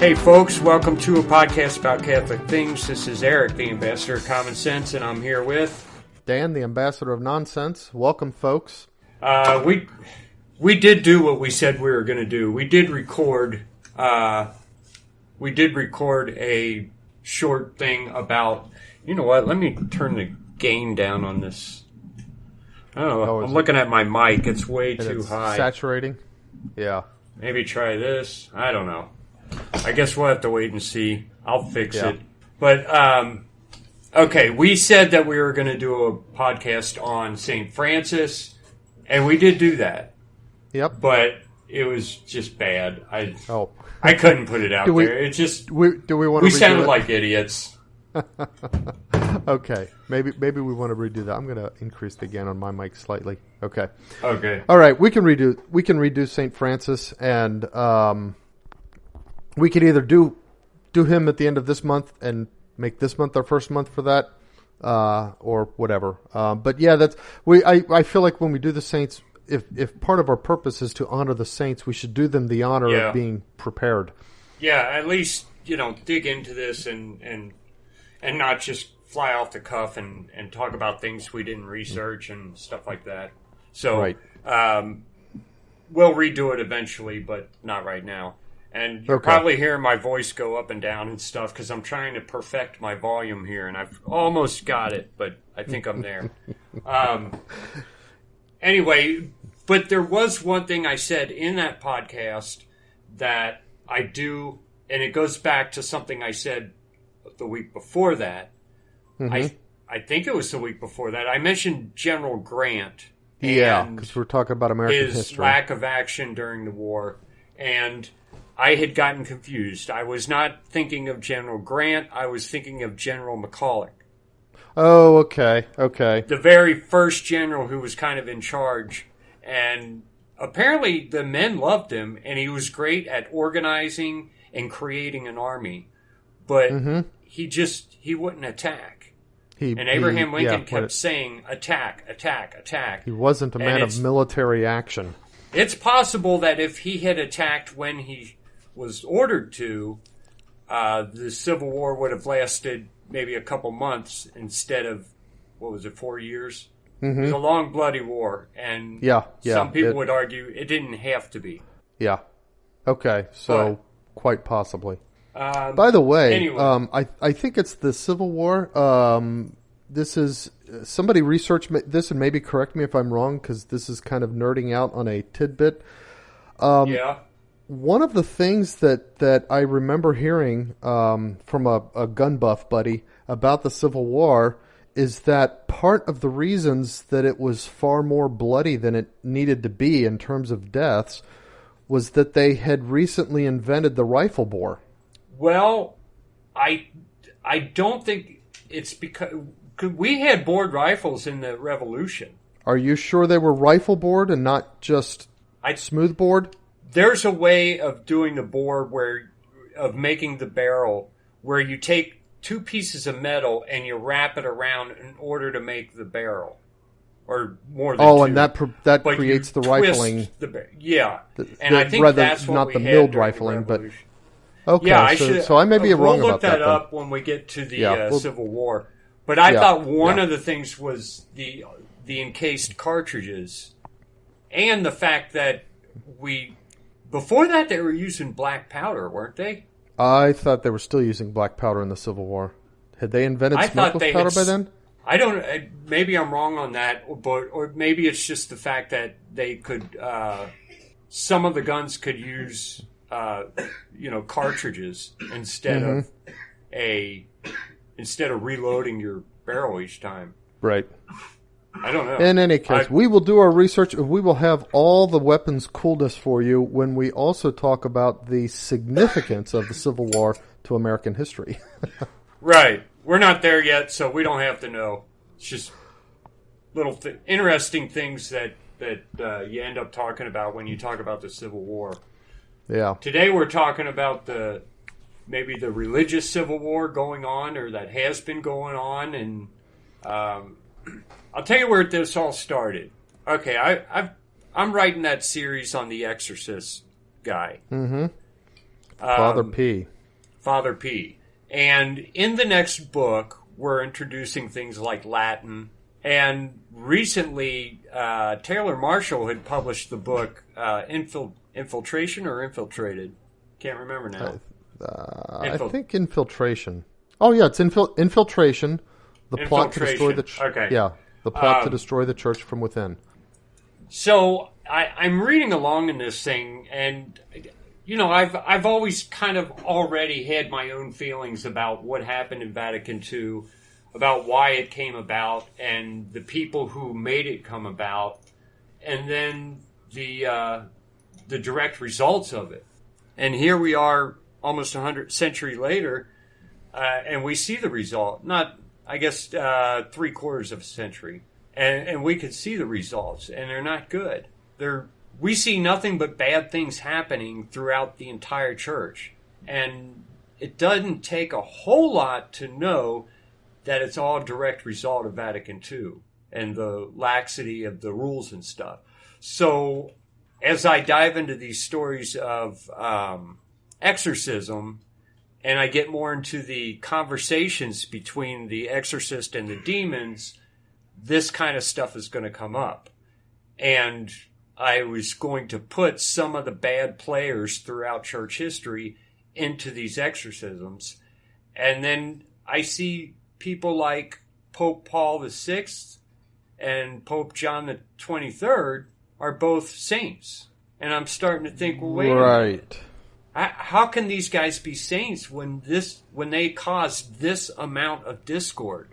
Hey folks, welcome to a podcast about Catholic things. This is Eric, the ambassador of common sense, and I'm here with Dan, the ambassador of nonsense. Welcome, folks. We did do what we said we were going to do. We did record a short thing about, you know what, let me turn the gain down on this. I don't know, I'm looking at my mic, it's way too high. Saturating? Yeah. Maybe try this, I don't know. I guess we'll have to wait and see. I'll fix it. But, okay, we said that we were going to do a podcast on St. Francis, and we did do that. Yep. But it was just bad. I couldn't put it out there. It just we sounded like idiots. Okay. Maybe we want to redo that. I'm going to increase the gain on my mic slightly. Okay. Okay. All right, we can redo St. Francis, and we could either do him at the end of this month and make this month our first month for that, or whatever. But yeah, I feel like when we do the saints, if part of our purpose is to honor the saints, we should do them the honor of being prepared. Yeah, at least, dig into this and not just fly off the cuff and talk about things we didn't research and stuff like that. So right. We'll redo it eventually, but not right now. And you're probably hearing my voice go up and down and stuff because I'm trying to perfect my volume here, and I've almost got it, but I think I'm there. Anyway, but there was one thing I said in that podcast that I do, and it goes back to something I said the week before that. Mm-hmm. I think it was the week before that. I mentioned General Grant. Yeah, because we're talking about American history. His lack of action during the war, and I had gotten confused. I was not thinking of General Grant. I was thinking of General McCulloch. Oh, okay. The very first general who was kind of in charge. And apparently the men loved him, and he was great at organizing and creating an army. But he wouldn't attack. And Abraham Lincoln kept saying, attack, attack, attack. He wasn't a man of military action. It's possible that if he had attacked when he was ordered to, the Civil War would have lasted maybe a couple months instead of, 4 years? Mm-hmm. It was a long, bloody war, and some people would argue it didn't have to be. Yeah. Okay, so quite possibly. By the way, anyway. I think it's the Civil War. This is somebody researched this and maybe correct me if I'm wrong because this is kind of nerding out on a tidbit. One of the things that I remember hearing from a gun buff buddy about the Civil War is that part of the reasons that it was far more bloody than it needed to be in terms of deaths was that they had recently invented the rifle bore. Well, I don't think it's because we had bored rifles in the Revolution. Are you sure they were rifle bored and not just smooth bored? There's a way of doing the bore of making the barrel where you take two pieces of metal and you wrap it around in order to make the barrel, or more than two. Oh, and that creates the rifling. I think that's what not we the had milled rifling, but okay. Yeah, so I may be wrong about that. We'll look that up when we get to the Civil War. But I thought one of the things was the encased cartridges, and the fact that before that they were using black powder, weren't they? I thought they were still using black powder in the Civil War. Had they invented smokeless powder by then? I don't. Maybe I'm wrong on that, or maybe it's just the fact that they could. Some of the guns could use, cartridges instead of reloading your barrel each time. Right. I don't know. In any case, we will do our research. We will have all the weapons coolness for you when we also talk about the significance of the Civil War to American history. Right. We're not there yet, so we don't have to know. It's just little interesting things that you end up talking about when you talk about the Civil War. Yeah. Today we're talking about maybe the religious Civil War going on, or that has been going on, and I'll tell you where this all started. Okay, I'm writing that series on the Exorcist guy. Mm-hmm. Father P. Father P. And in the next book, we're introducing things like Latin. And recently, Taylor Marshall had published the book Infiltration or Infiltrated? Can't remember now. I think Infiltration. Oh, yeah, it's Infiltration. The plot to destroy the the plot to destroy the church from within. So I'm reading along in this thing, and I've always kind of already had my own feelings about what happened in Vatican II, about why it came about, and the people who made it come about, and then the direct results of it. And here we are, almost 100 century later, and we see the result. Not, I guess, 3/4 of a century, and we could see the results, and they're not good. We see nothing but bad things happening throughout the entire church, and it doesn't take a whole lot to know that it's all a direct result of Vatican II and the laxity of the rules and stuff. So as I dive into these stories of exorcism, and I get more into the conversations between the exorcist and the demons, this kind of stuff is going to come up. And I was going to put some of the bad players throughout church history into these exorcisms. And then I see people like Pope Paul VI and Pope John the 23rd are both saints. And I'm starting to think, well, wait a minute. How can these guys be saints when they caused this amount of discord?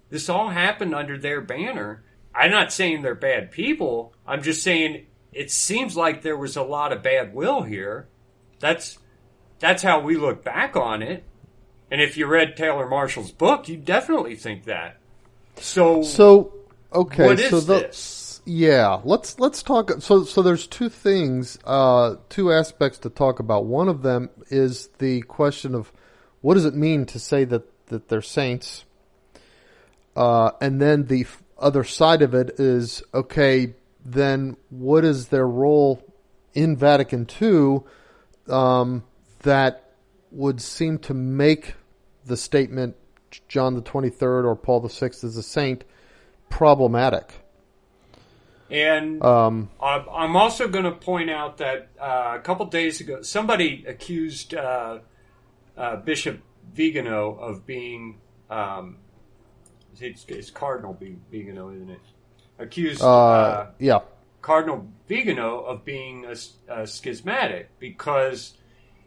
This all happened under their banner. I'm not saying they're bad people. I'm just saying it seems like there was a lot of bad will here. That's how we look back on it. And if you read Taylor Marshall's book, you definitely think that. So okay. What is this? Yeah, let's talk. So there's two things, two aspects to talk about. One of them is the question of what does it mean to say that they're saints, and then the other side of it is, okay, then what is their role in Vatican II that would seem to make the statement John the 23rd or Paul VI is a saint problematic? And I'm also going to point out that a couple days ago, somebody accused Bishop Vigano of being, it's Cardinal Vigano, isn't it? Accused Cardinal Vigano of being a schismatic because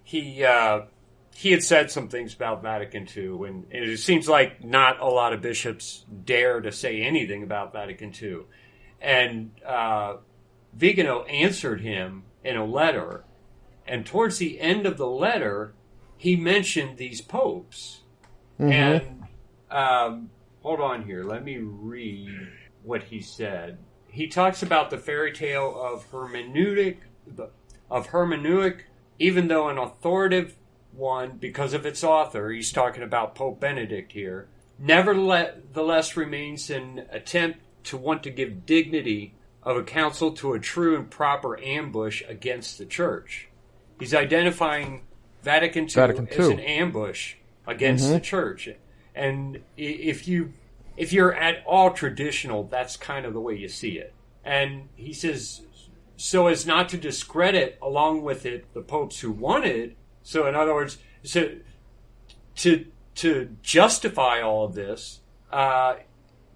he had said some things about Vatican II, and it seems like not a lot of bishops dare to say anything about Vatican II. And Vigano answered him in a letter, and towards the end of the letter, he mentioned these popes. Mm-hmm. And hold on here, let me read what he said. He talks about the fairy tale of hermeneutic, even though an authoritative one because of its author. He's talking about Pope Benedict here. Nevertheless, remains an attempt to want to give dignity of a council to a true and proper ambush against the church. He's identifying Vatican II as an ambush against the church. And if you're at all traditional, that's kind of the way you see it. And he says, so as not to discredit along with it the popes who wanted. So in other words, to justify all of this,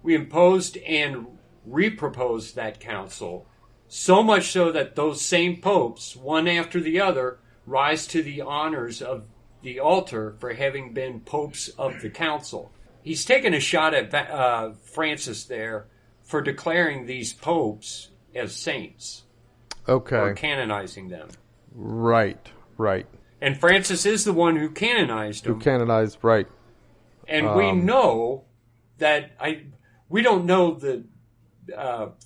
we imposed and reproposed that council, so much so that those same popes, one after the other, rise to the honors of the altar for having been popes of the council. He's taken a shot at Francis there for declaring these popes as saints. Okay. Or canonizing them. Right. And Francis is the one who canonized them. Right. And we know that we don't know the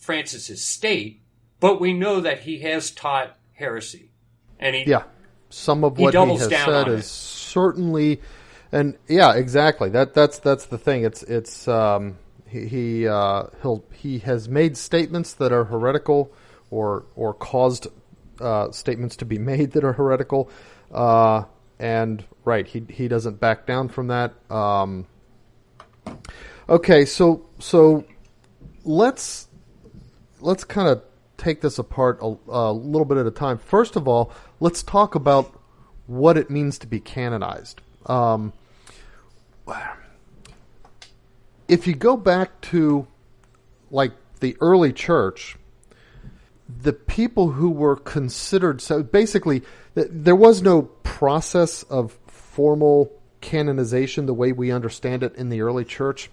Francis's state, but we know that he has taught heresy, and some of what he has said is certainly, and exactly. That's the thing. He has made statements that are heretical, or caused statements to be made that are heretical, And right, he doesn't back down from that. Okay, so let's kind of take this apart a little bit at a time. First of all, let's talk about what it means to be canonized. If you go back to like the early church, the people who were considered, so basically there was no process of formal canonization the way we understand it in the early church.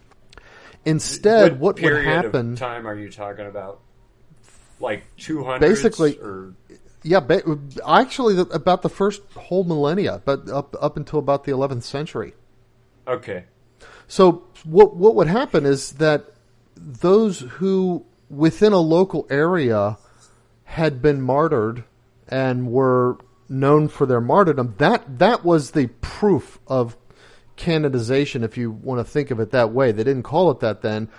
Instead, what would happen? Of time are you talking about? Like 200s? Basically, or? Yeah, actually about the first whole millennia, but up until about the 11th century. Okay. So what would happen is that those who within a local area had been martyred and were known for their martyrdom, that was the proof of canonization, if you want to think of it that way. They didn't call it that then,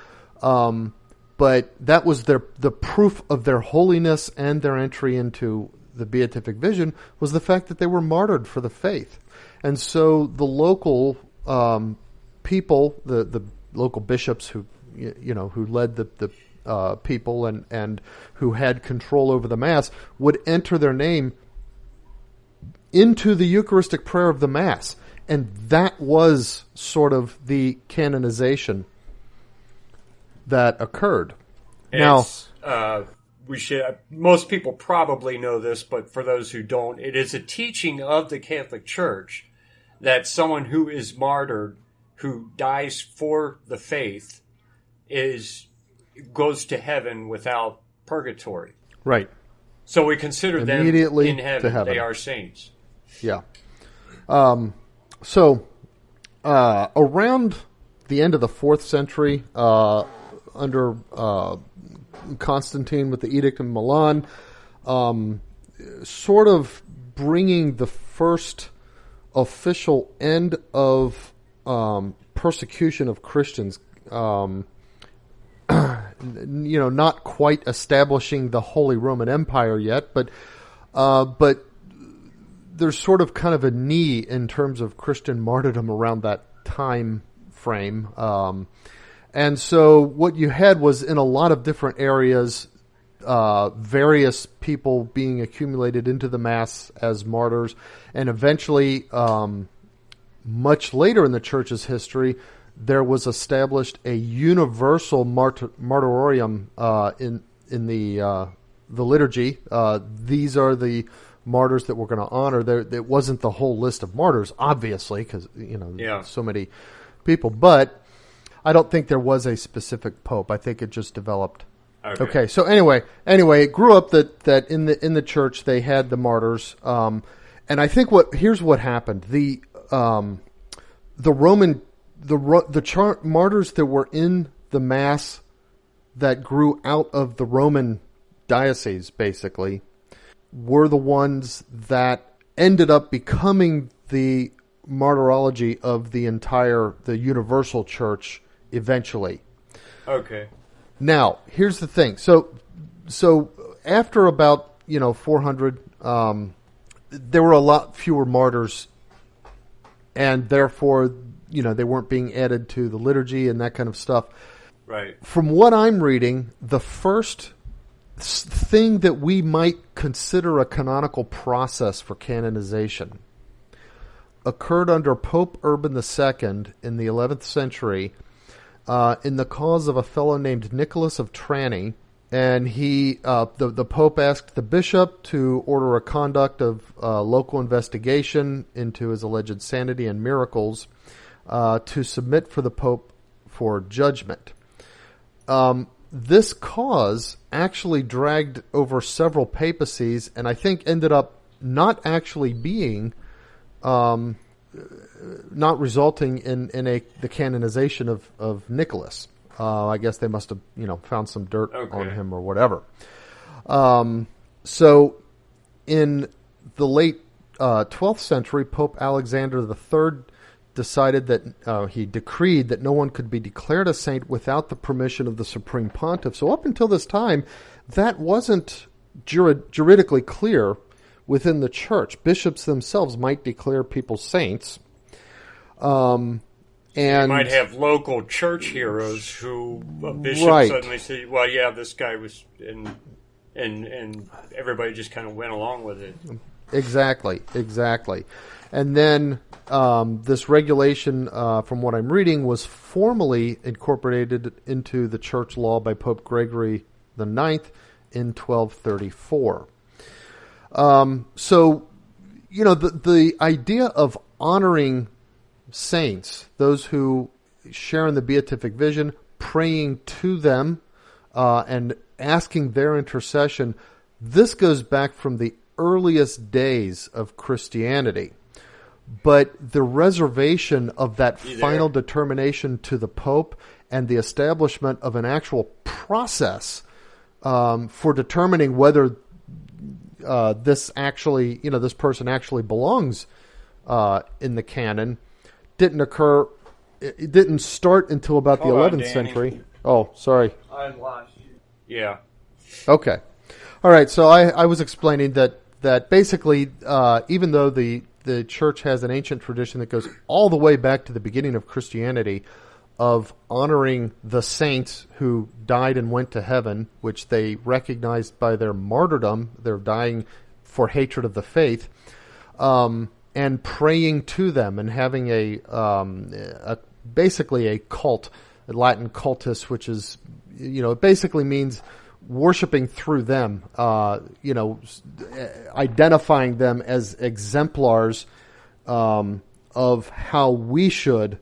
but that was the proof of their holiness and their entry into the beatific vision was the fact that they were martyred for the faith. And so the local people, the local bishops who led the people and who had control over the Mass would enter their name into the Eucharistic prayer of the Mass. And that was sort of the canonization that occurred. Most people probably know this, but for those who don't, it is a teaching of the Catholic Church that someone who is martyred, who dies for the faith, goes to heaven without purgatory. Right. So we consider immediately them in heaven. To heaven. They are saints. Yeah. So around the end of the 4th century, under Constantine with the Edict of Milan, sort of bringing the first official end of persecution of Christians, not quite establishing the Holy Roman Empire yet, but there's sort of kind of a knee in terms of Christian martyrdom around that time frame. And so what you had was in a lot of different areas, various people being accumulated into the Mass as martyrs. And eventually, much later in the Church's history, there was established a universal martyrorium in the liturgy. These are the martyrs that we're going to honor. It wasn't the whole list of martyrs, obviously, because so many people. But I don't think there was a specific pope. I think it just developed. Okay. So anyway, it grew up that in the church they had the martyrs, and I think here's what happened: the martyrs that were in the Mass that grew out of the Roman diocese, basically, were the ones that ended up becoming the martyrology of the universal church eventually. Okay. Now, here's the thing. So after about 400, there were a lot fewer martyrs, and therefore they weren't being added to the liturgy and that kind of stuff. Right. From what I'm reading, the first thing that we might consider a canonical process for canonization occurred under Pope Urban II in the 11th century in the cause of a fellow named Nicholas of Trani. And the Pope asked the bishop to order a conduct of local investigation into his alleged sanity and miracles to submit for the Pope for judgment. This cause actually dragged over several papacies, and I think ended up not actually being, not resulting in the canonization of Nicholas. I guess they must have, found some dirt on him or whatever. So in the late 12th century, Pope Alexander III decided that he decreed that no one could be declared a saint without the permission of the Supreme Pontiff. So up until this time, that wasn't juridically clear within the church. Bishops themselves might declare people saints. And you might have local church heroes who a bishop right. suddenly say, well, yeah, this guy was, and everybody just kind of went along with it. Exactly. And then this regulation, from what I'm reading, was formally incorporated into the church law by Pope Gregory IX in 1234. So, the idea of honoring saints, those who share in the beatific vision, praying to them and asking their intercession, this goes back from the earliest days of Christianity. But the reservation of that final determination to the Pope and the establishment of an actual process for determining whether this person actually belongs in the canon didn't occur. It didn't start until about the 11th century. Oh, sorry. I lost you. Yeah. Okay. All right. So I was explaining that basically, even though the church has an ancient tradition that goes all the way back to the beginning of Christianity of honoring the saints who died and went to heaven, which they recognized by their martyrdom, their dying for hatred of the faith, and praying to them and having basically a cult, a Latin cultus, which is, it basically means worshiping through them, identifying them as exemplars of how we should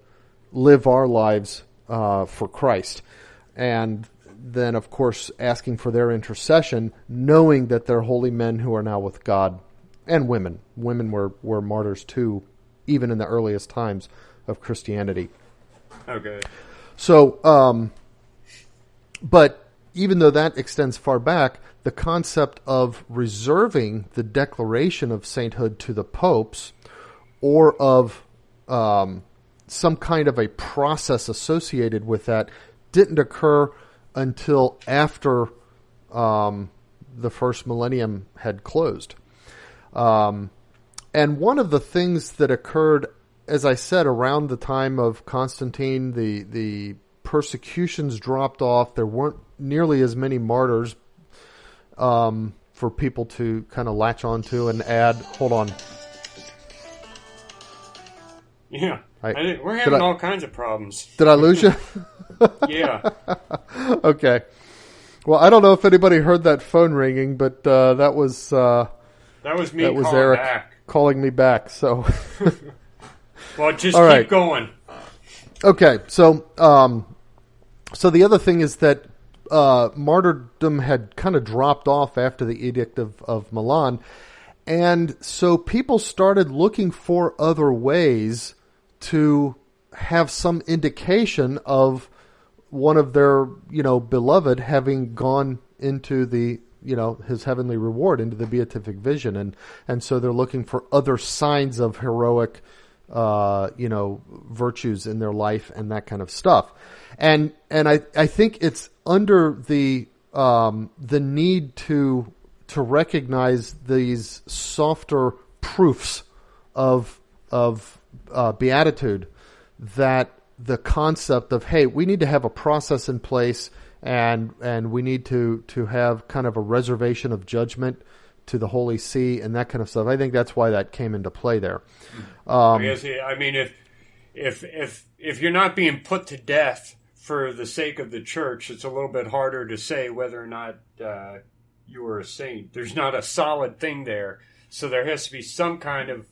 live our lives for Christ. And then, of course, asking for their intercession, knowing that they're holy men who are now with God, and women. Women were martyrs too, even in the earliest times of Christianity. Okay. So, but even though that extends far back, the concept of reserving the declaration of sainthood to the popes, or of some kind of a process associated with that, didn't occur until after the first millennium had closed. And one of the things that occurred, as I said, around the time of Constantine, the persecutions dropped off. There weren't nearly as many martyrs for people to kind of latch onto and add. Hold on. Yeah. We're having all kinds of problems. Did I lose you? Yeah. Okay. Well, I don't know if anybody heard that phone ringing, but that was me. That was calling Eric back. calling me back. So. Well, just all keep right. going. Okay. So the other thing is that martyrdom had kind of dropped off after the Edict of Milan, and so people started looking for other ways to have some indication of one of their, beloved having gone into the, his heavenly reward, into the beatific vision. And so they're looking for other signs of heroic, virtues in their life and that kind of stuff. And I think it's under the need to recognize these softer proofs of beatitude, that the concept of, hey, we need to have a process in place, and we need to have kind of a reservation of judgment to the Holy See and that kind of stuff. I think that's why that came into play there. I guess, I mean, if you're not being put to death for the sake of the church, it's a little bit harder to say whether or not you are a saint. There's not a solid thing there, so there has to be some kind of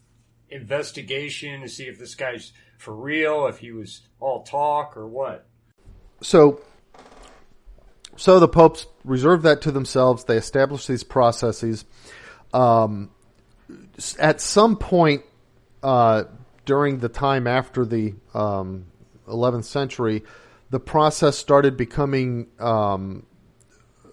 investigation to see if this guy's for real, if he was all talk or what. So the popes reserve that to themselves. They establish these processes. At some point during the time after the 11th century, the process started becoming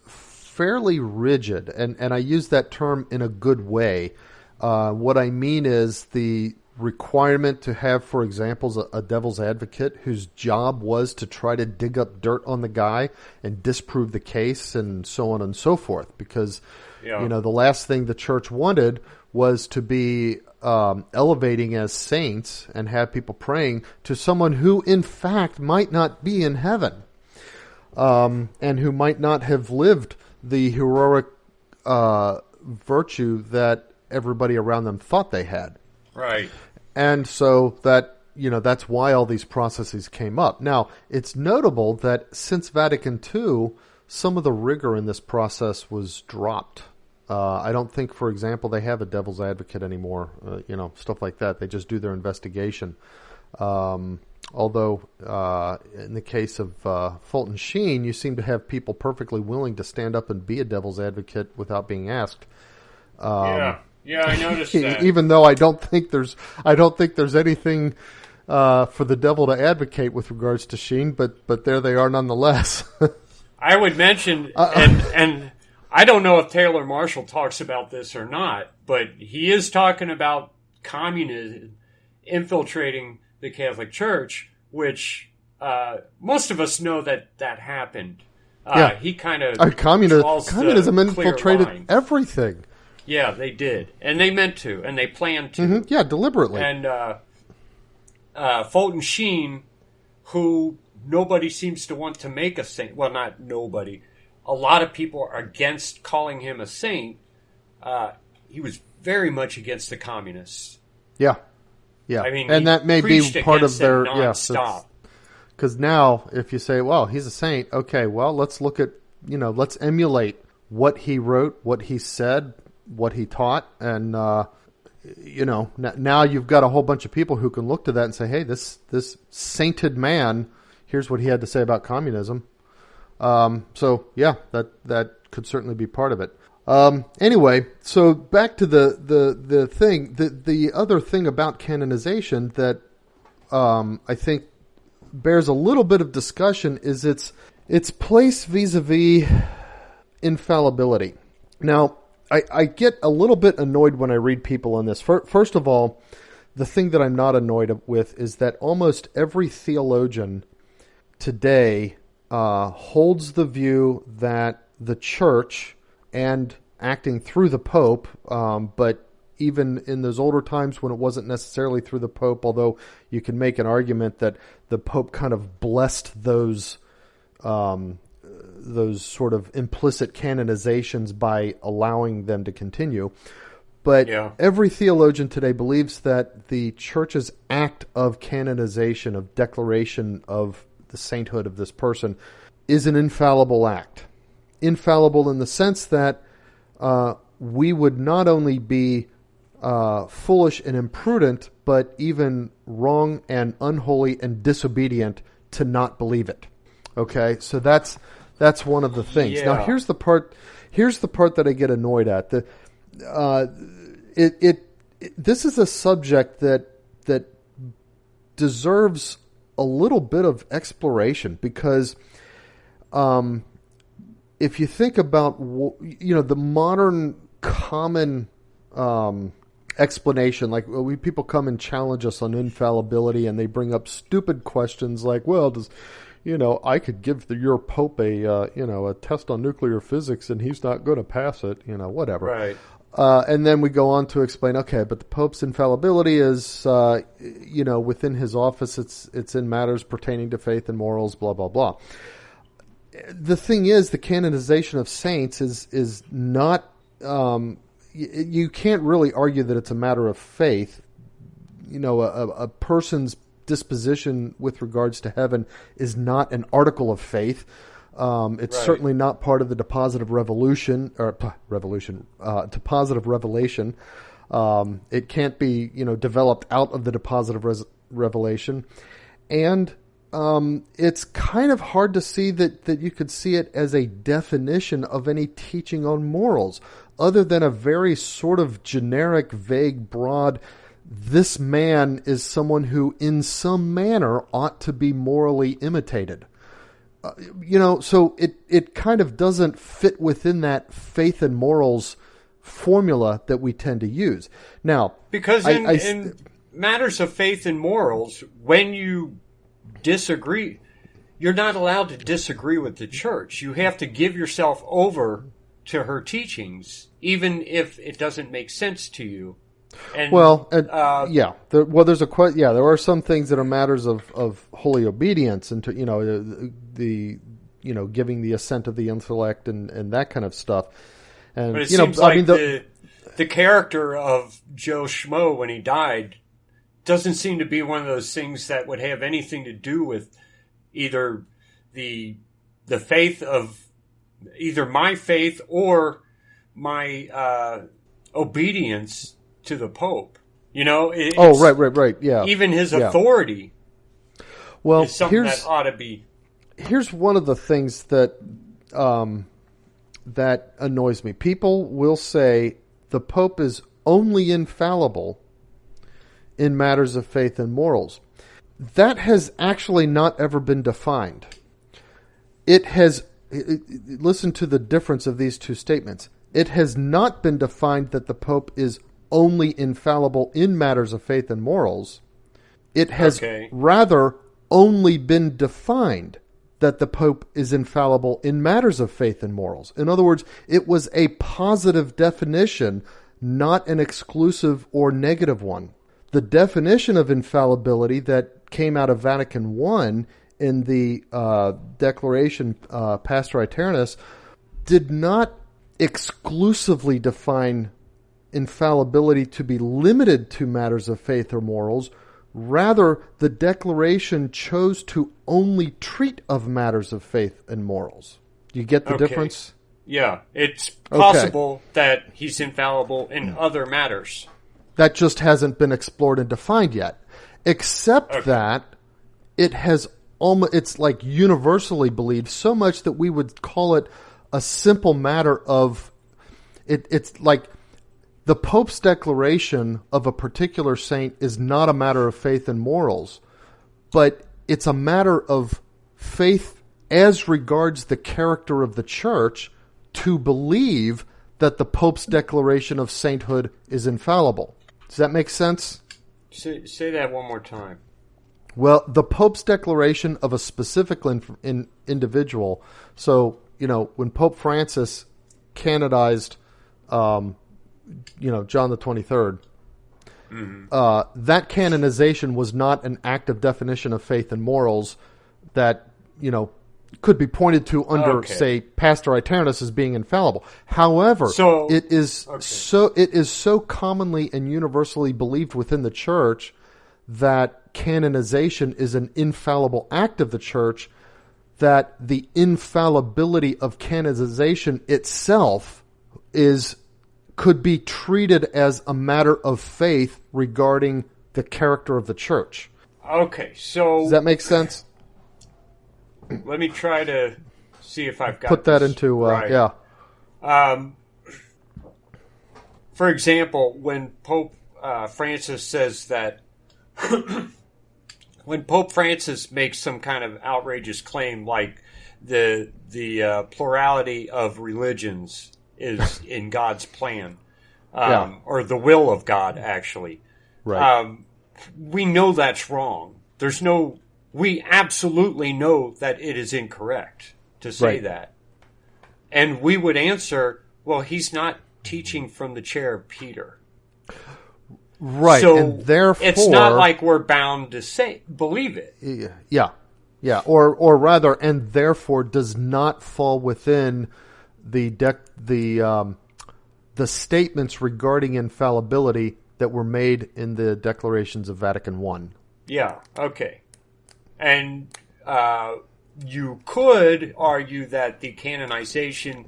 fairly rigid, and I use that term in a good way. What I mean is the requirement to have, for example, a devil's advocate whose job was to try to dig up dirt on the guy and disprove the case and so on and so forth. Because, the last thing the church wanted was to be elevating as saints and have people praying to someone who, in fact, might not be in heaven, and who might not have lived the heroic virtue that everybody around them thought they had. Right. And so that's why all these processes came up. Now, it's notable that since Vatican II, some of the rigor in this process was dropped. I don't think, for example, they have a devil's advocate anymore, stuff like that. They just do their investigation. Although, in the case of Fulton Sheen, you seem to have people perfectly willing to stand up and be a devil's advocate without being asked. Yeah, I noticed that. Even though I don't think there's anything for the devil to advocate with regards to Sheen, but there they are nonetheless. I would mention, and I don't know if Taylor Marshall talks about this or not, but he is talking about communism infiltrating the Catholic Church, which most of us know that happened. He kind of communism infiltrated everything. Yeah, they did, and they meant to, and they planned to. Mm-hmm. Yeah, deliberately. And Fulton Sheen, who nobody seems to want to make a saint. Well, not nobody. A lot of people are against calling him a saint. He was very much against the communists. Yeah. I mean, and that may be part of their nonstop. Because now, if you say, "Well, he's a saint," okay, well, let's look at let's emulate what he wrote, what he said, what he taught, and now you've got a whole bunch of people who can look to that and say, "Hey, this sainted man, here's what he had to say about communism." So yeah, that could certainly be part of it. Anyway, so back to the thing, the other thing about canonization that I think bears a little bit of discussion is its place vis-a-vis infallibility. Now, I get a little bit annoyed when I read people on this. First of all, the thing that I'm not annoyed with is that almost every theologian today holds the view that the church, and acting through the Pope, but even in those older times when it wasn't necessarily through the Pope, although you can make an argument that the Pope kind of blessed those sort of implicit canonizations by allowing them to continue. But every theologian today believes that the church's act of canonization, of declaration of the sainthood of this person, is an infallible act. Infallible in the sense that we would not only be foolish and imprudent, but even wrong and unholy and disobedient to not believe it. Okay, so that's one of the things. Yeah. Now here's the part that I get annoyed at. This is a subject that deserves a little bit of exploration, because if you think about the modern common explanation, like people come and challenge us on infallibility, and they bring up stupid questions like, well, does I could give your Pope a test on nuclear physics and he's not going to pass it, whatever. Right. And then we go on to explain, okay, but the Pope's infallibility is, within his office, it's in matters pertaining to faith and morals, blah, blah, blah. The thing is, the canonization of saints is not, you can't really argue that it's a matter of faith. A person's disposition with regards to heaven is not an article of faith. It's certainly not part of the depositive depositive revelation. It can't be, developed out of the depositive revelation. And it's kind of hard to see that you could see it as a definition of any teaching on morals, other than a very sort of generic, vague, broad, this man is someone who in some manner ought to be morally imitated. So it kind of doesn't fit within that faith and morals formula that we tend to use. Now, because in matters of faith and morals, when you disagree, you're not allowed to disagree with the church. You have to give yourself over to her teachings, even if it doesn't make sense to you. And, yeah. There are some things that are matters of holy obedience, and the giving the assent of the intellect and that kind of stuff. And but it seems like the character of Joe Schmo when he died doesn't seem to be one of those things that would have anything to do with either the faith of either my faith or my obedience to the Pope. Right. Yeah. Even his authority is something that ought to be. Here's one of the things that that annoys me. People will say the Pope is only infallible in matters of faith and morals. That has actually not ever been defined. Listen to the difference of these two statements. It has not been defined that the Pope is only infallible in matters of faith and morals. It has rather only been defined that the Pope is infallible in matters of faith and morals. In other words, it was a positive definition, not an exclusive or negative one. The definition of infallibility that came out of Vatican I in the Declaration Pastor Aeternus did not exclusively define infallibility to be limited to matters of faith or morals. Rather, the Declaration chose to only treat of matters of faith and morals. Do you get the difference? Yeah, it's possible that he's infallible in other matters. That just hasn't been explored and defined yet. Except that it has it's like universally believed, so much that we would call it a simple matter of it's like the Pope's declaration of a particular saint is not a matter of faith and morals, but it's a matter of faith as regards the character of the Church to believe that the Pope's declaration of sainthood is infallible. Does that make sense? Say that one more time. Well, the Pope's declaration of a specific individual. So, when Pope Francis canonized, John the 23rd, that canonization was not an active definition of faith and morals that, could be pointed to under, say, Pastor Aeternus as being infallible. However, it is so commonly and universally believed within the Church that canonization is an infallible act of the Church, that the infallibility of canonization itself could be treated as a matter of faith regarding the character of the Church. Okay, so does that make sense? Let me try to see if I've got put that into right. For example, when Pope Francis says that when Pope Francis makes some kind of outrageous claim like the plurality of religions is in God's plan, or the will of God, actually, right. We know that's wrong. We absolutely know that it is incorrect to say that. And we would answer, well, he's not teaching from the chair of Peter. Right, so and therefore it's not like we're bound to believe it. Yeah, or rather, and therefore does not fall within the statements regarding infallibility that were made in the declarations of Vatican I. Yeah. Okay. And you could argue that the canonization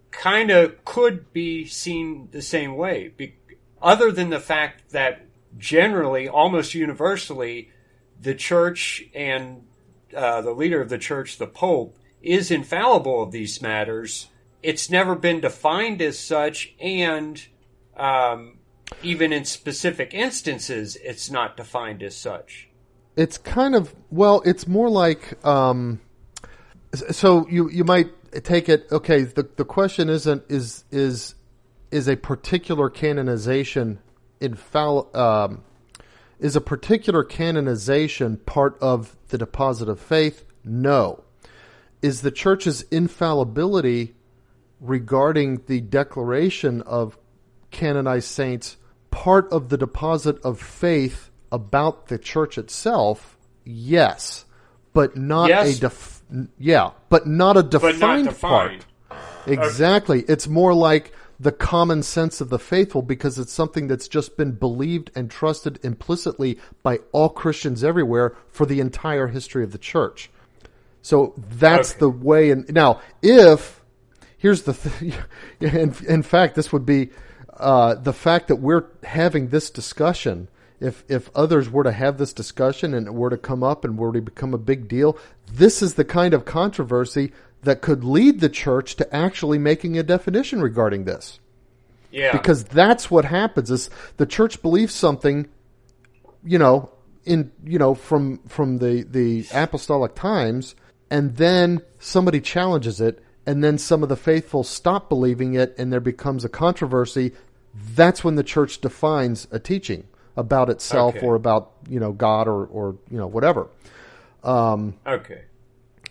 kind of could be seen the same way. Other than the fact that generally, almost universally, the Church and the leader of the Church, the Pope, is infallible of these matters. It's never been defined as such, and even in specific instances, it's not defined as such. It's kind of, it's more like, so you might take it, the question isn't, is a particular canonization is a particular canonization part of the deposit of faith? No. Is the Church's infallibility regarding the declaration of canonized saints part of the deposit of faith about the church itself? Yes, but not but not a defined part. Exactly. It's more like the common sense of the faithful, because it's something that's just been believed and trusted implicitly by all Christians everywhere for the entire history of the church. So that's the way. And now, here's the thing, in fact, this would be the fact that we're having this discussion. If others were to have this discussion and it were to come up and were to become a big deal, this is the kind of controversy that could lead the church to actually making a definition regarding this. Yeah. Because that's what happens is the church believes something, from the apostolic times, and then somebody challenges it, and then some of the faithful stop believing it, and there becomes a controversy. That's when the church defines a teaching about itself or about, God or whatever.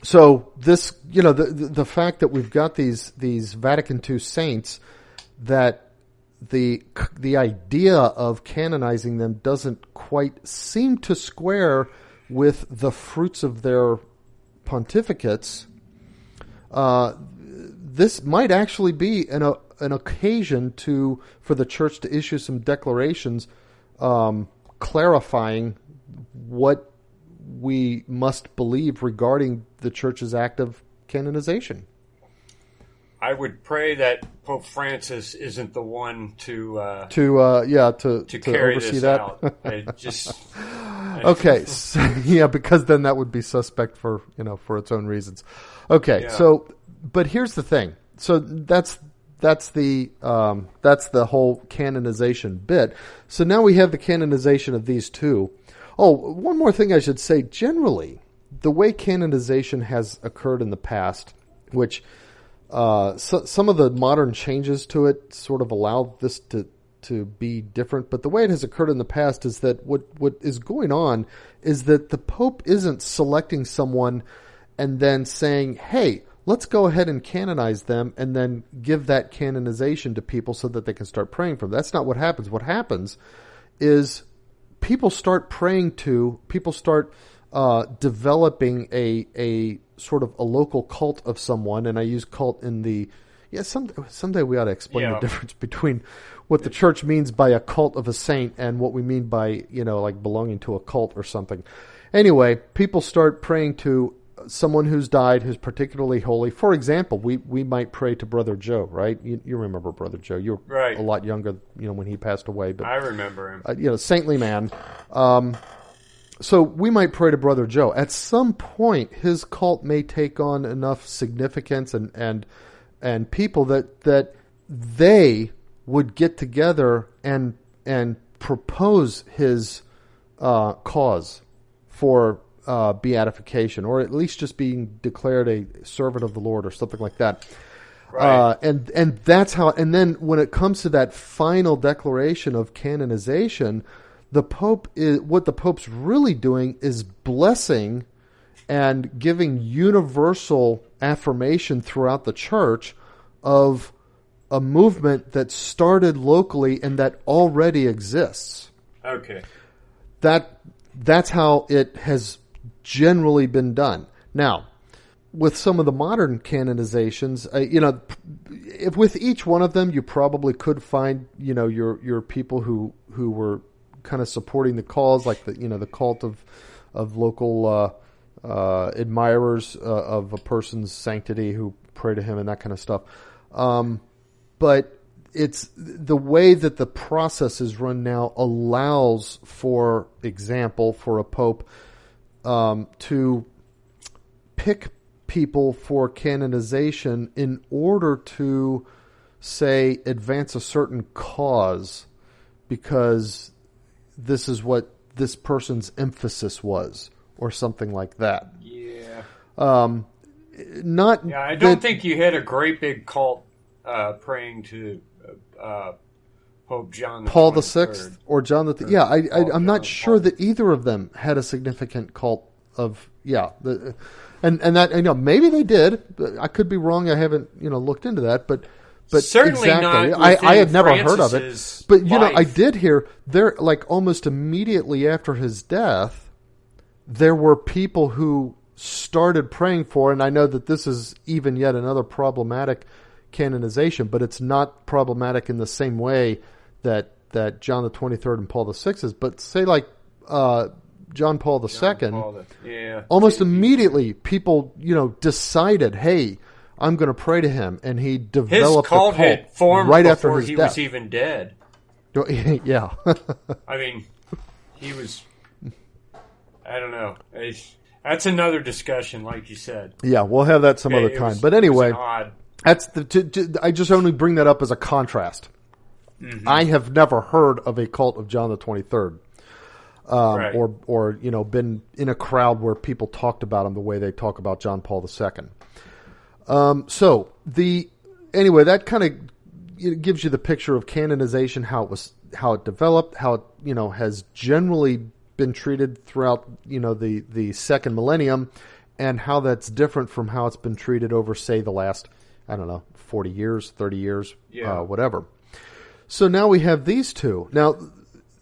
So this, the fact that we've got these Vatican II saints, that the idea of canonizing them doesn't quite seem to square with the fruits of their pontificates. This might actually be an occasion for the church to issue some declarations, clarifying what we must believe regarding the church's act of canonization. I would pray that Pope Francis isn't the one to carry oversee this that. Out. Okay, so, because then that would be suspect for its own reasons. Okay, so but here's the thing. So that's the whole canonization bit. So now we have the canonization of these two. Oh, one more thing I should say. Generally, the way canonization has occurred in the past, which some of the modern changes to it sort of allow this to be different, but the way it has occurred in the past is that what is going on is that the Pope isn't selecting someone and then saying, hey, let's go ahead and canonize them and then give that canonization to people so that they can start praying for them. That's not what happens. What happens is people start developing a sort of a local cult of someone, and I use cult in the someday we ought to explain the difference between what the church means by a cult of a saint and what we mean by like belonging to a cult or something. Anyway, people start praying to someone who's died, who's particularly holy. For example, we might pray to Brother Joe, right? You remember Brother Joe? You're a lot younger, when he passed away. But I remember him. Saintly man. So we might pray to Brother Joe. At some point, his cult may take on enough significance and people that they would get together and propose his cause for beatification, or at least just being declared a servant of the Lord or something like that. Right. And that's how. And then when it comes to that final declaration of canonization, what the Pope's really doing is blessing and giving universal affirmation throughout the church of a movement that started locally and that already exists. Okay. That's how it has generally been done. Now, with some of the modern canonizations, if with each one of them, you probably could find, your people who were kind of supporting the cause, like the cult of local admirers of a person's sanctity who pray to him and that kind of stuff. But it's the way that the process is run now allows, for example, for a pope to pick people for canonization in order to, say, advance a certain cause, because this is what this person's emphasis was, or something like that. Yeah. I don't think you had a great big cult praying to Pope John the Paul VI or John the I'm not sure that either of them had a significant cult and that maybe they did. I could be wrong. I haven't looked into that, but certainly exactly, not. I had never heard of it. Francis's But life. I did hear there, like almost immediately after his death, there were people who started praying for, and I know that this is even yet another problematic canonization, but it's not problematic in the same way that John the 23rd and Paul the 6th is. But say like John Paul II, almost immediately people decided, hey, I'm going to pray to him, and he developed his cult had formed right before after his he death. was even dead. Yeah. I mean, he was. I don't know. That's another discussion, like you said. Yeah, we'll have that some other time. But anyway, that's I just only bring that up as a contrast. Mm-hmm. I have never heard of a cult of John the 23rd, right. or been in a crowd where people talked about him the way they talk about John Paul II. Anyway, that kind of gives you the picture of canonization, how it developed, how it has generally been treated throughout the second millennium, and how that's different from how it's been treated over, say, the last 40 years, 30 years, whatever. So now we have these two. Now,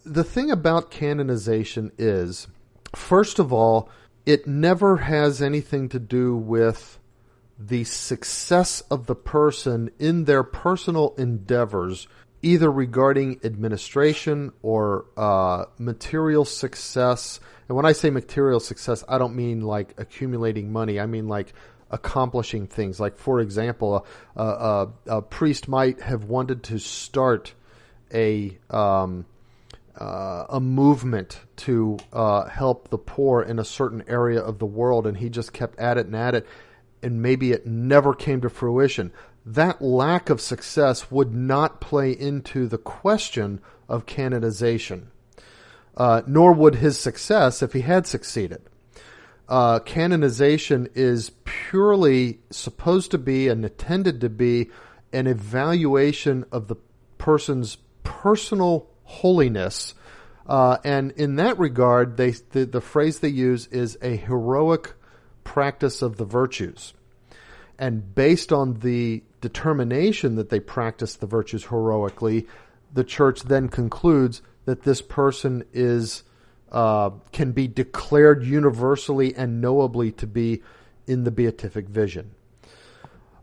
the thing about canonization is, first of all, it never has anything to do with the success of the person in their personal endeavors, either regarding administration or material success. And when I say material success, I don't mean like accumulating money. I mean like accomplishing things. Like, for example, a priest might have wanted to start a movement to help the poor in a certain area of the world, and he just kept at it, and maybe it never came to fruition. That lack of success would not play into the question of canonization, nor would his success if he had succeeded. Canonization is purely supposed to be and intended to be an evaluation of the person's personal holiness, and in that regard, the phrase they use is a heroic practice of the virtues. And based on the determination that they practice the virtues heroically, the church then concludes that this person can be declared universally and knowably to be in the beatific vision.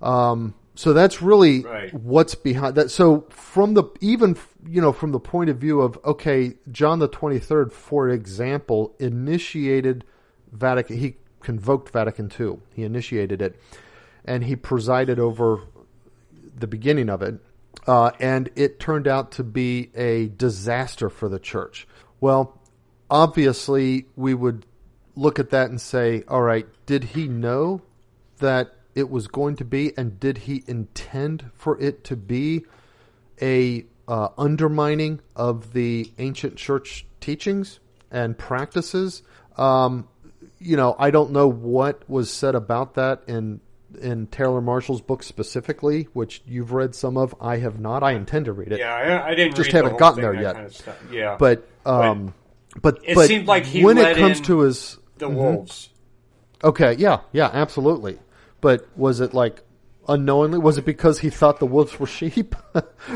So that's really what's behind that. So from the point of view of, okay, John the 23rd, for example, he convoked Vatican II. He initiated it, and he presided over the beginning of it, and it turned out to be a disaster for the church. Well, obviously, we would look at that and say, all right, did he know that it was going to be, and did he intend for it to be a undermining of the ancient church teachings and practices? I don't know what was said about that in Taylor Marshall's book specifically, which you've read some of. I have not. I intend to read it. Yeah, I didn't. Just read haven't the gotten whole there yet. kind of stuff. Yeah, but it seemed like he when let it comes in to his the wolves. Okay, yeah, absolutely. But was it like unknowingly? Was it because he thought the wolves were sheep,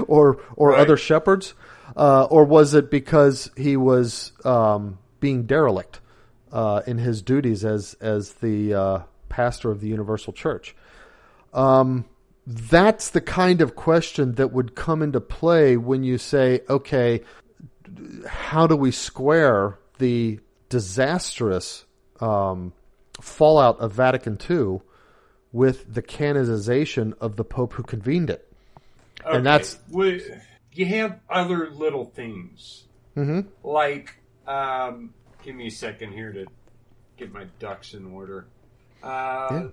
or other shepherds, or was it because he was being derelict in his duties as the pastor of the Universal Church? That's the kind of question that would come into play when you say, okay, how do we square the disastrous fallout of Vatican II with the canonization of the Pope who convened it? Okay. And that's... You have other little things. Mm-hmm. Like, give me a second here to get my ducks in order.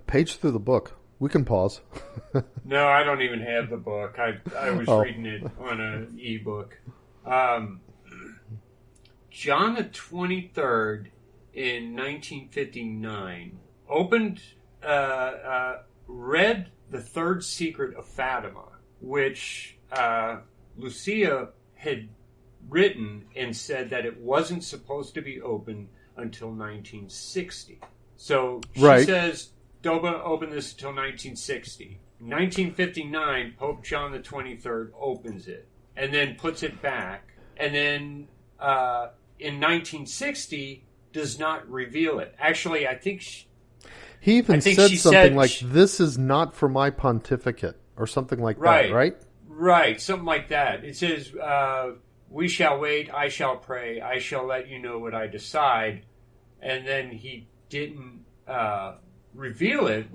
Page through the book. We can pause. No, I don't even have the book. I was reading it on an ebook. John the 23rd in 1959 read The Third Secret of Fatima, which Lucia had written and said that it wasn't supposed to be open until 1960. So she Right. says, don't open this until 1960. In 1959, Pope John the 23rd opens it and then puts it back. And then in 1960, does not reveal it. Actually, I think... He even think said she something said like, "This is not for my pontificate," or something like Right. that, right? Right, something like that. It says, we shall wait, I shall pray, I shall let you know what I decide. And then he didn't reveal it,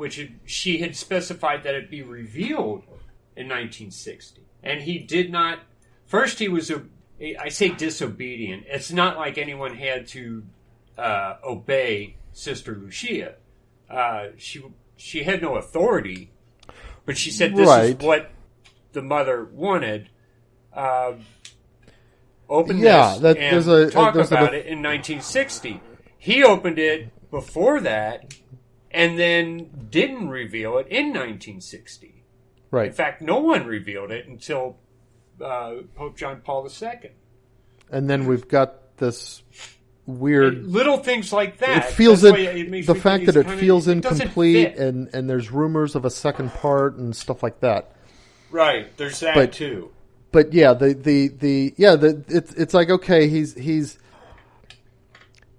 she had specified that it be revealed in 1960. And he did not... First, he was, I say disobedient. It's not like anyone had to obey Sister Lucia. She had no authority, but she said this is what the mother wanted. Open this and talk about it in 1960. He opened it before that and then didn't reveal it in 1960. Right. In fact, no one revealed it until Pope John Paul II. And then we've got this weird... little things like that. It feels the fact that it feels it doesn't incomplete, fit. and there's rumors of a second part and stuff like that. Right, there's that too. But yeah, it's like, okay, he's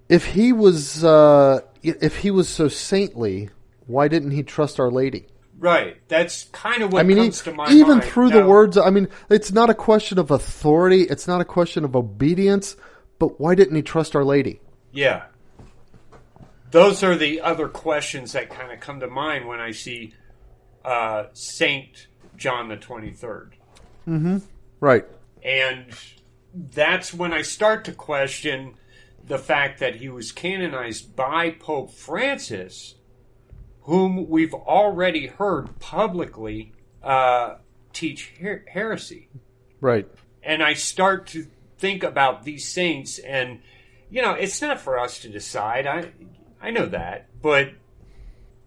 if he was so saintly, why didn't he trust Our Lady? Right, that's kind of what comes to my even mind. through the words. I mean, it's not a question of authority. It's not a question of obedience. But why didn't he trust Our Lady? Yeah. Those are the other questions that kind of come to mind when I see Saint John the 23rd. Mm-hmm. Right. And that's when I start to question the fact that he was canonized by Pope Francis, whom we've already heard publicly teach heresy. Right. And I start to think about these saints, and it's not for us to decide. I know that, but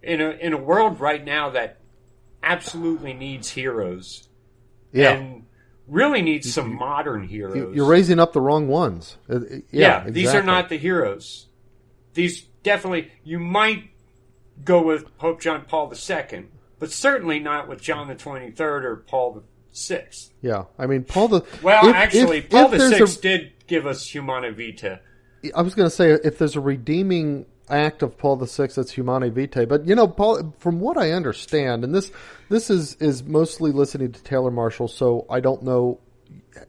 in a world right now that absolutely needs heroes, and really needs some modern heroes, you're raising up the wrong ones. Exactly. These are not the heroes. These definitely, you might go with Pope John Paul II, but certainly not with John the 23rd or Paul the Sixth. Yeah, I mean Paul the. Well, Paul the Sixth did give us Humana Vitae. I was going to say, if there's a redeeming act of Paul the Sixth, it's Humana Vitae. But Paul, from what I understand, and this is mostly listening to Taylor Marshall, so I don't know,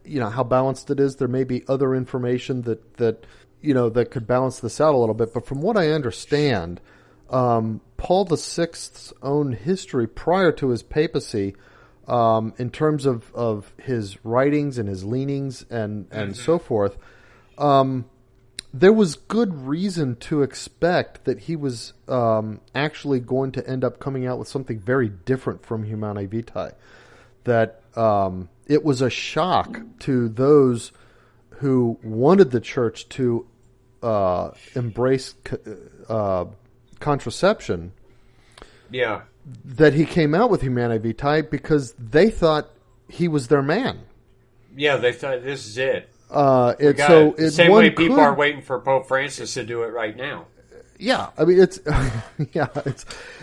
how balanced it is. There may be other information that could balance this out a little bit. But from what I understand, Paul the Sixth's own history prior to his papacy. In terms of his writings and his leanings and so forth, there was good reason to expect that he was actually going to end up coming out with something very different from Humanae Vitae. That it was a shock to those who wanted the church to embrace contraception. Yeah. That he came out with Humanae Vitae because they thought he was their man. Yeah, they thought this is it. The same way people are waiting for Pope Francis to do it right now. Yeah, I mean it's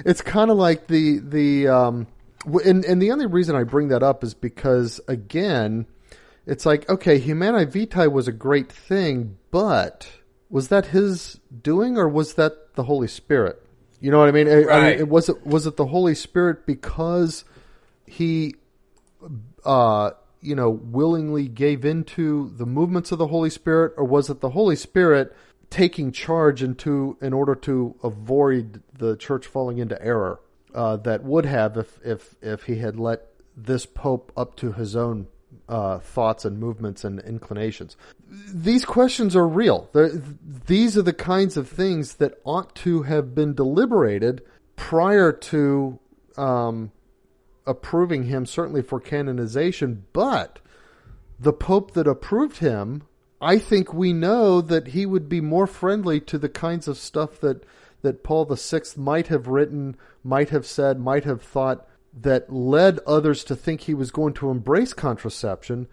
it's kind of like the and the only reason I bring that up is because again, it's like, okay, Humanae Vitae was a great thing, but was that his doing or was that the Holy Spirit? You know what I mean? Right. Was it the Holy Spirit because he, willingly gave into the movements of the Holy Spirit, or was it the Holy Spirit taking charge in order to avoid the church falling into error that would have if he had let this Pope up to his own thoughts and movements and inclinations? These questions are real. These are the kinds of things that ought to have been deliberated prior to approving him, certainly for canonization. But the Pope that approved him, I think we know that he would be more friendly to the kinds of stuff that Paul VI might have written, might have said, might have thought, that led others to think he was going to embrace contraception,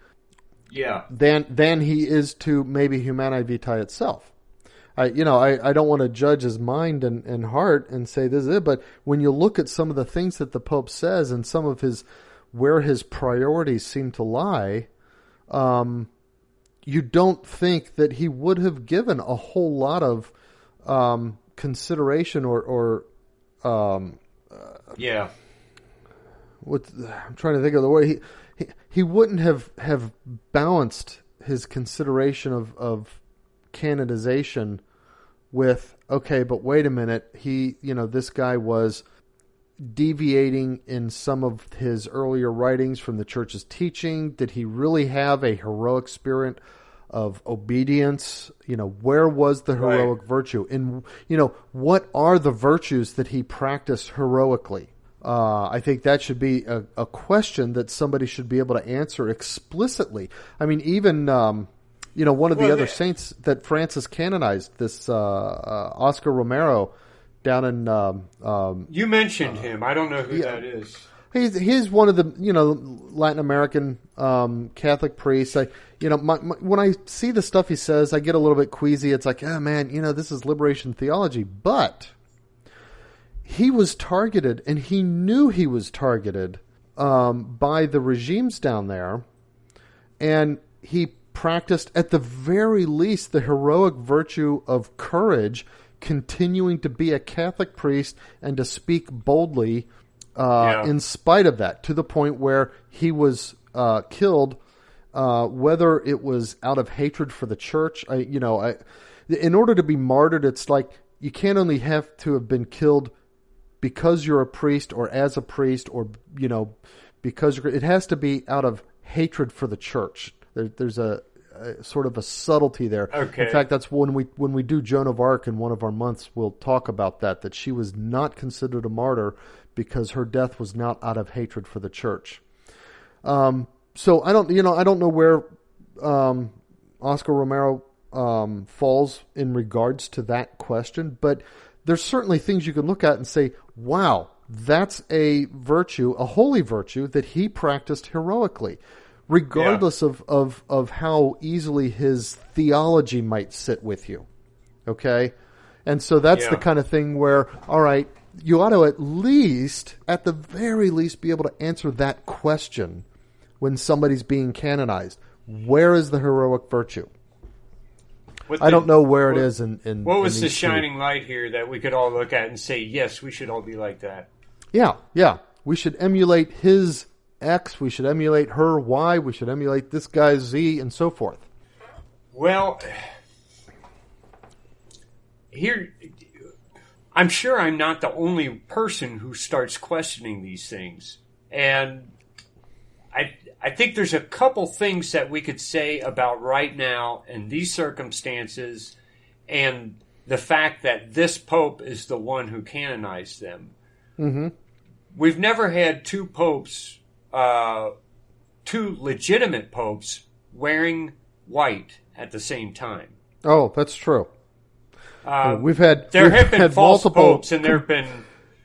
than he is to maybe Humanae Vitae itself. I don't want to judge his mind and heart and say this is it, but when you look at some of the things that the Pope says and some of where his priorities seem to lie, you don't think that he would have given a whole lot of consideration or yeah. I'm trying to think of the word. He wouldn't have balanced his consideration of canonization with, okay, but wait a minute, this guy was deviating in some of his earlier writings from the church's teaching. Did he really have a heroic spirit of obedience? Where was the heroic virtue? And, what are the virtues that he practiced heroically? I think that should be a question that somebody should be able to answer explicitly. I mean, even, one of the other saints that Francis canonized, this Oscar Romero down in... you mentioned him. I don't know who that is. He's one of the, Latin American Catholic priests. When I see the stuff he says, I get a little bit queasy. It's like, oh, man, this is liberation theology. But... he was targeted, and he knew he was targeted by the regimes down there, and he practiced, at the very least, the heroic virtue of courage, continuing to be a Catholic priest and to speak boldly in spite of that, to the point where he was killed, whether it was out of hatred for the church. In order to be martyred, it's like you can't only have to have been killed because you're a priest or as a priest or, because it has to be out of hatred for the church. There's a sort of a subtlety there. Okay. In fact, that's when we do Joan of Arc in one of our months, we'll talk about that she was not considered a martyr because her death was not out of hatred for the church. So I don't know where Oscar Romero falls in regards to that question, but there's certainly things you can look at and say, wow, that's a virtue, a holy virtue that he practiced heroically, regardless of how easily his theology might sit with you. Okay? And so that's the kind of thing where, all right, you ought to at the very least, be able to answer that question when somebody's being canonized. Where is the heroic virtue? I don't know where it is in what was the shining light here that we could all look at and say, yes, we should all be like that? Yeah. We should emulate his X. We should emulate her Y. We should emulate this guy's Z, and so forth. Well, here, I'm sure I'm not the only person who starts questioning these things. And I think there's a couple things that we could say about right now and these circumstances and the fact that this Pope is the one who canonized them. Mm-hmm. We've never had two popes, two legitimate popes wearing white at the same time. Oh, that's true. There have been false popes, and there have been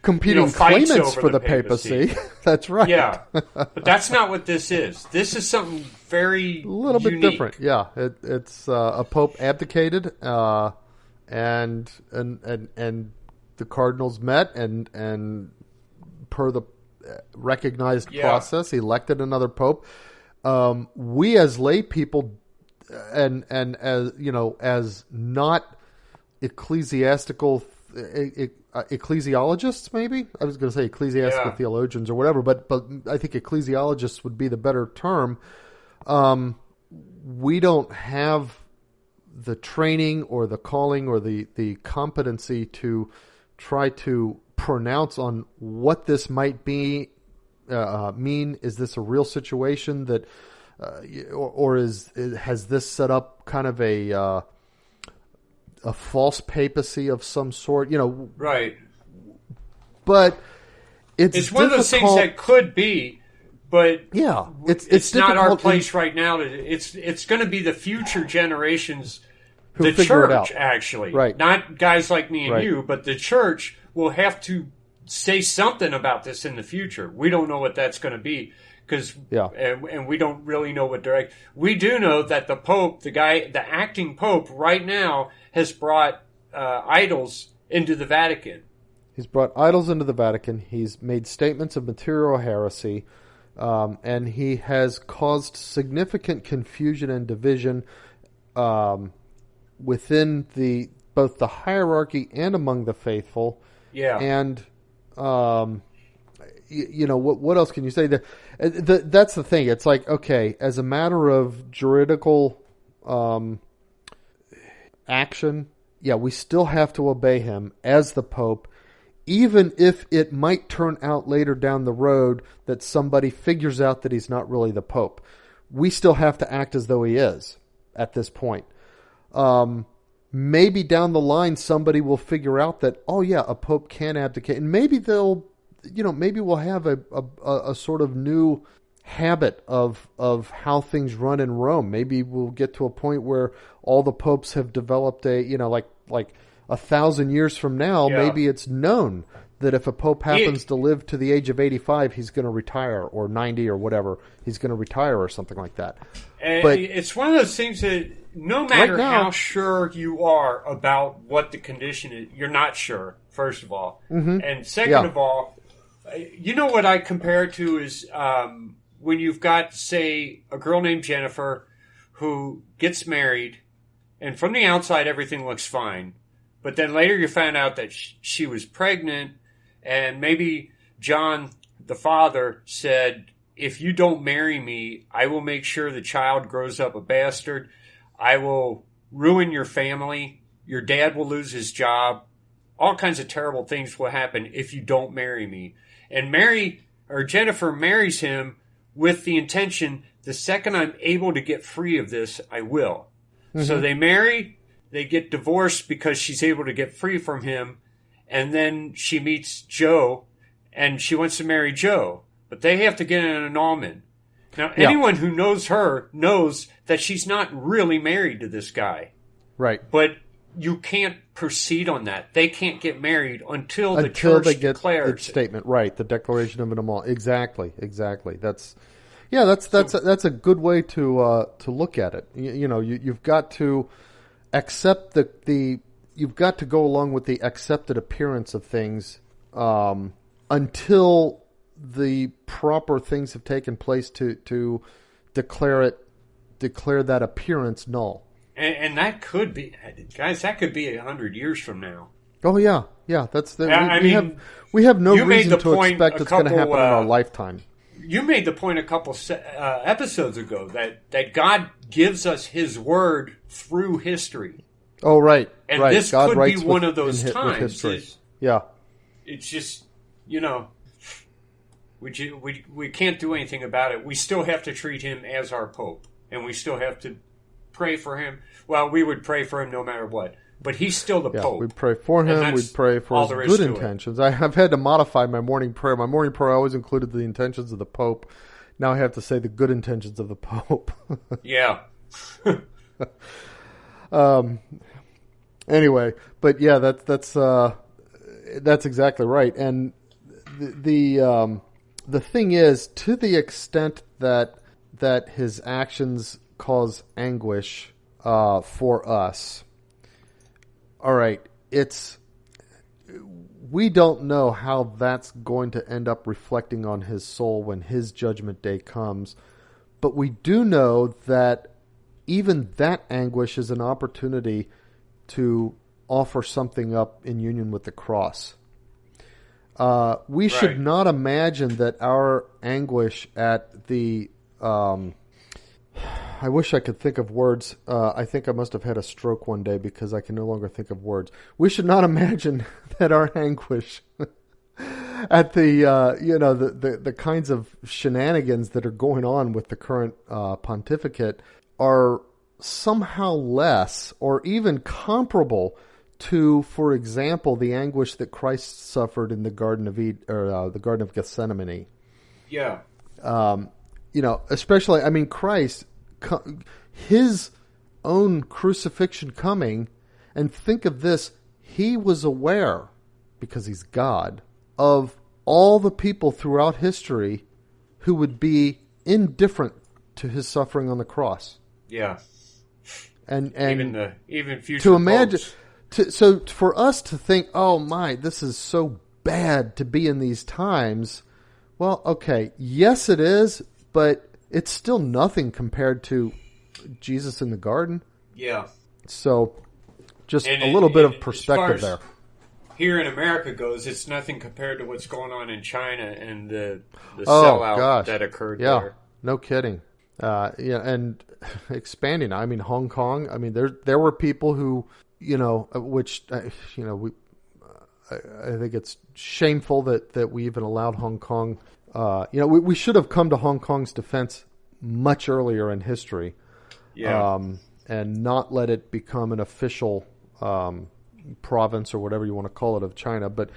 competing claimants for the papacy. That's right. Yeah, but that's not what this is. This is something very bit different. Yeah, it's a pope abdicated, and the cardinals met and per the recognized process elected another pope. We as lay people, and as not ecclesiastical. Ecclesiologists, maybe? I was going to say ecclesiastical theologians or whatever, but I think ecclesiologists would be the better term. We don't have the training or the calling or the competency to try to pronounce on what this might be mean. Is this a real situation that, or has this set up kind of a false papacy of some sort, right? But it's one of those things that could be, but it's not our place right now. It's going to be the future generations, the church, actually, right? Not guys like me and you, but the church will have to say something about this in the future. We don't know what that's going to be because Yeah. and we don't really know what direct. We do know that the Pope, the acting Pope right now, has brought idols into the Vatican. He's brought idols into the Vatican. He's made statements of material heresy, and he has caused significant confusion and division within both the hierarchy and among the faithful. Yeah. And what else can you say? That's the thing. It's like, okay, as a matter of juridical action, yeah, we still have to obey him as the Pope, even if it might turn out later down the road that somebody figures out that he's not really the Pope. We still have to act as though he is at this point. Maybe down the line somebody will figure out that, oh yeah, a Pope can abdicate, and maybe maybe we'll have a sort of new habit of how things run in Rome. Maybe we'll get to a point where all the popes have developed like 1,000 years from now, maybe it's known that if a pope happens to live to the age of 85, he's going to retire, or 90 or whatever, he's going to retire or something like that. And but it's one of those things that no matter how sure you are about what the condition is, you're not sure, first of all. Mm-hmm. And second of all, you know what I compare it to is when you've got, say, a girl named Jennifer who gets married, and from the outside everything looks fine. But then later you find out that she was pregnant, and maybe John, the father, said, if you don't marry me, I will make sure the child grows up a bastard. I will ruin your family. Your dad will lose his job. All kinds of terrible things will happen if you don't marry me. And Jennifer marries him with the intention, the second I'm able to get free of this, I will. Mm-hmm. So they marry, they get divorced because she's able to get free from him, and then she meets Joe, and she wants to marry Joe. But they have to get an annulment. Now, anyone who knows her knows that she's not really married to this guy. Right. But you can't proceed on that. They can't get married until the church they get declares its statement. Right, the declaration of an annulment. Exactly. That's a good way to look at it. You've got to accept you've got to go along with the accepted appearance of things until the proper things have taken place to declare that appearance null. And that could be, guys, that could be 100 years from now. Oh yeah. We have no reason to expect it's going to happen in our lifetime. You made the point a couple episodes ago that God gives us His Word through history. Oh right, and right. this God could writes be one of those times. Yeah, it's just we can't do anything about it. We still have to treat him as our Pope, and we still have to pray for him. Well, we would pray for him no matter what, but he's still the Pope. We'd pray for him. We'd pray for his good intentions. I've had to modify my morning prayer. My morning prayer always included the intentions of the Pope. Now I have to say the good intentions of the Pope. Yeah. Anyway, but yeah, that's exactly right. And the thing is, to the extent that his actions cause anguish for us, all right, we don't know how that's going to end up reflecting on his soul when his judgment day comes, but we do know that even that anguish is an opportunity to offer something up in union with the cross. We should not imagine that our anguish at the... I wish I could think of words. I think I must have had a stroke one day because I can no longer think of words. We should not imagine that our anguish at the kinds of shenanigans that are going on with the current pontificate are somehow less or even comparable to, for example, the anguish that Christ suffered in the Garden of Eden, or the Garden of Gethsemane. Yeah. Especially, Christ, his own crucifixion coming, and think of this, he was aware, because he's God, of all the people throughout history who would be indifferent to his suffering on the cross. Yeah. And even future to imagine, popes. so for us to think, oh my, this is so bad to be in these times. Well, okay, yes it is, but it's still nothing compared to Jesus in the garden. Yeah. So just a little bit of perspective there. Here in America goes, it's nothing compared to what's going on in China and the sellout that occurred there. No kidding. And expanding. I mean, Hong Kong. I mean, there were people who, which I think it's shameful that we even allowed Hong Kong. We should have come to Hong Kong's defense much earlier in history, and not let it become an official province or whatever you want to call it of China. But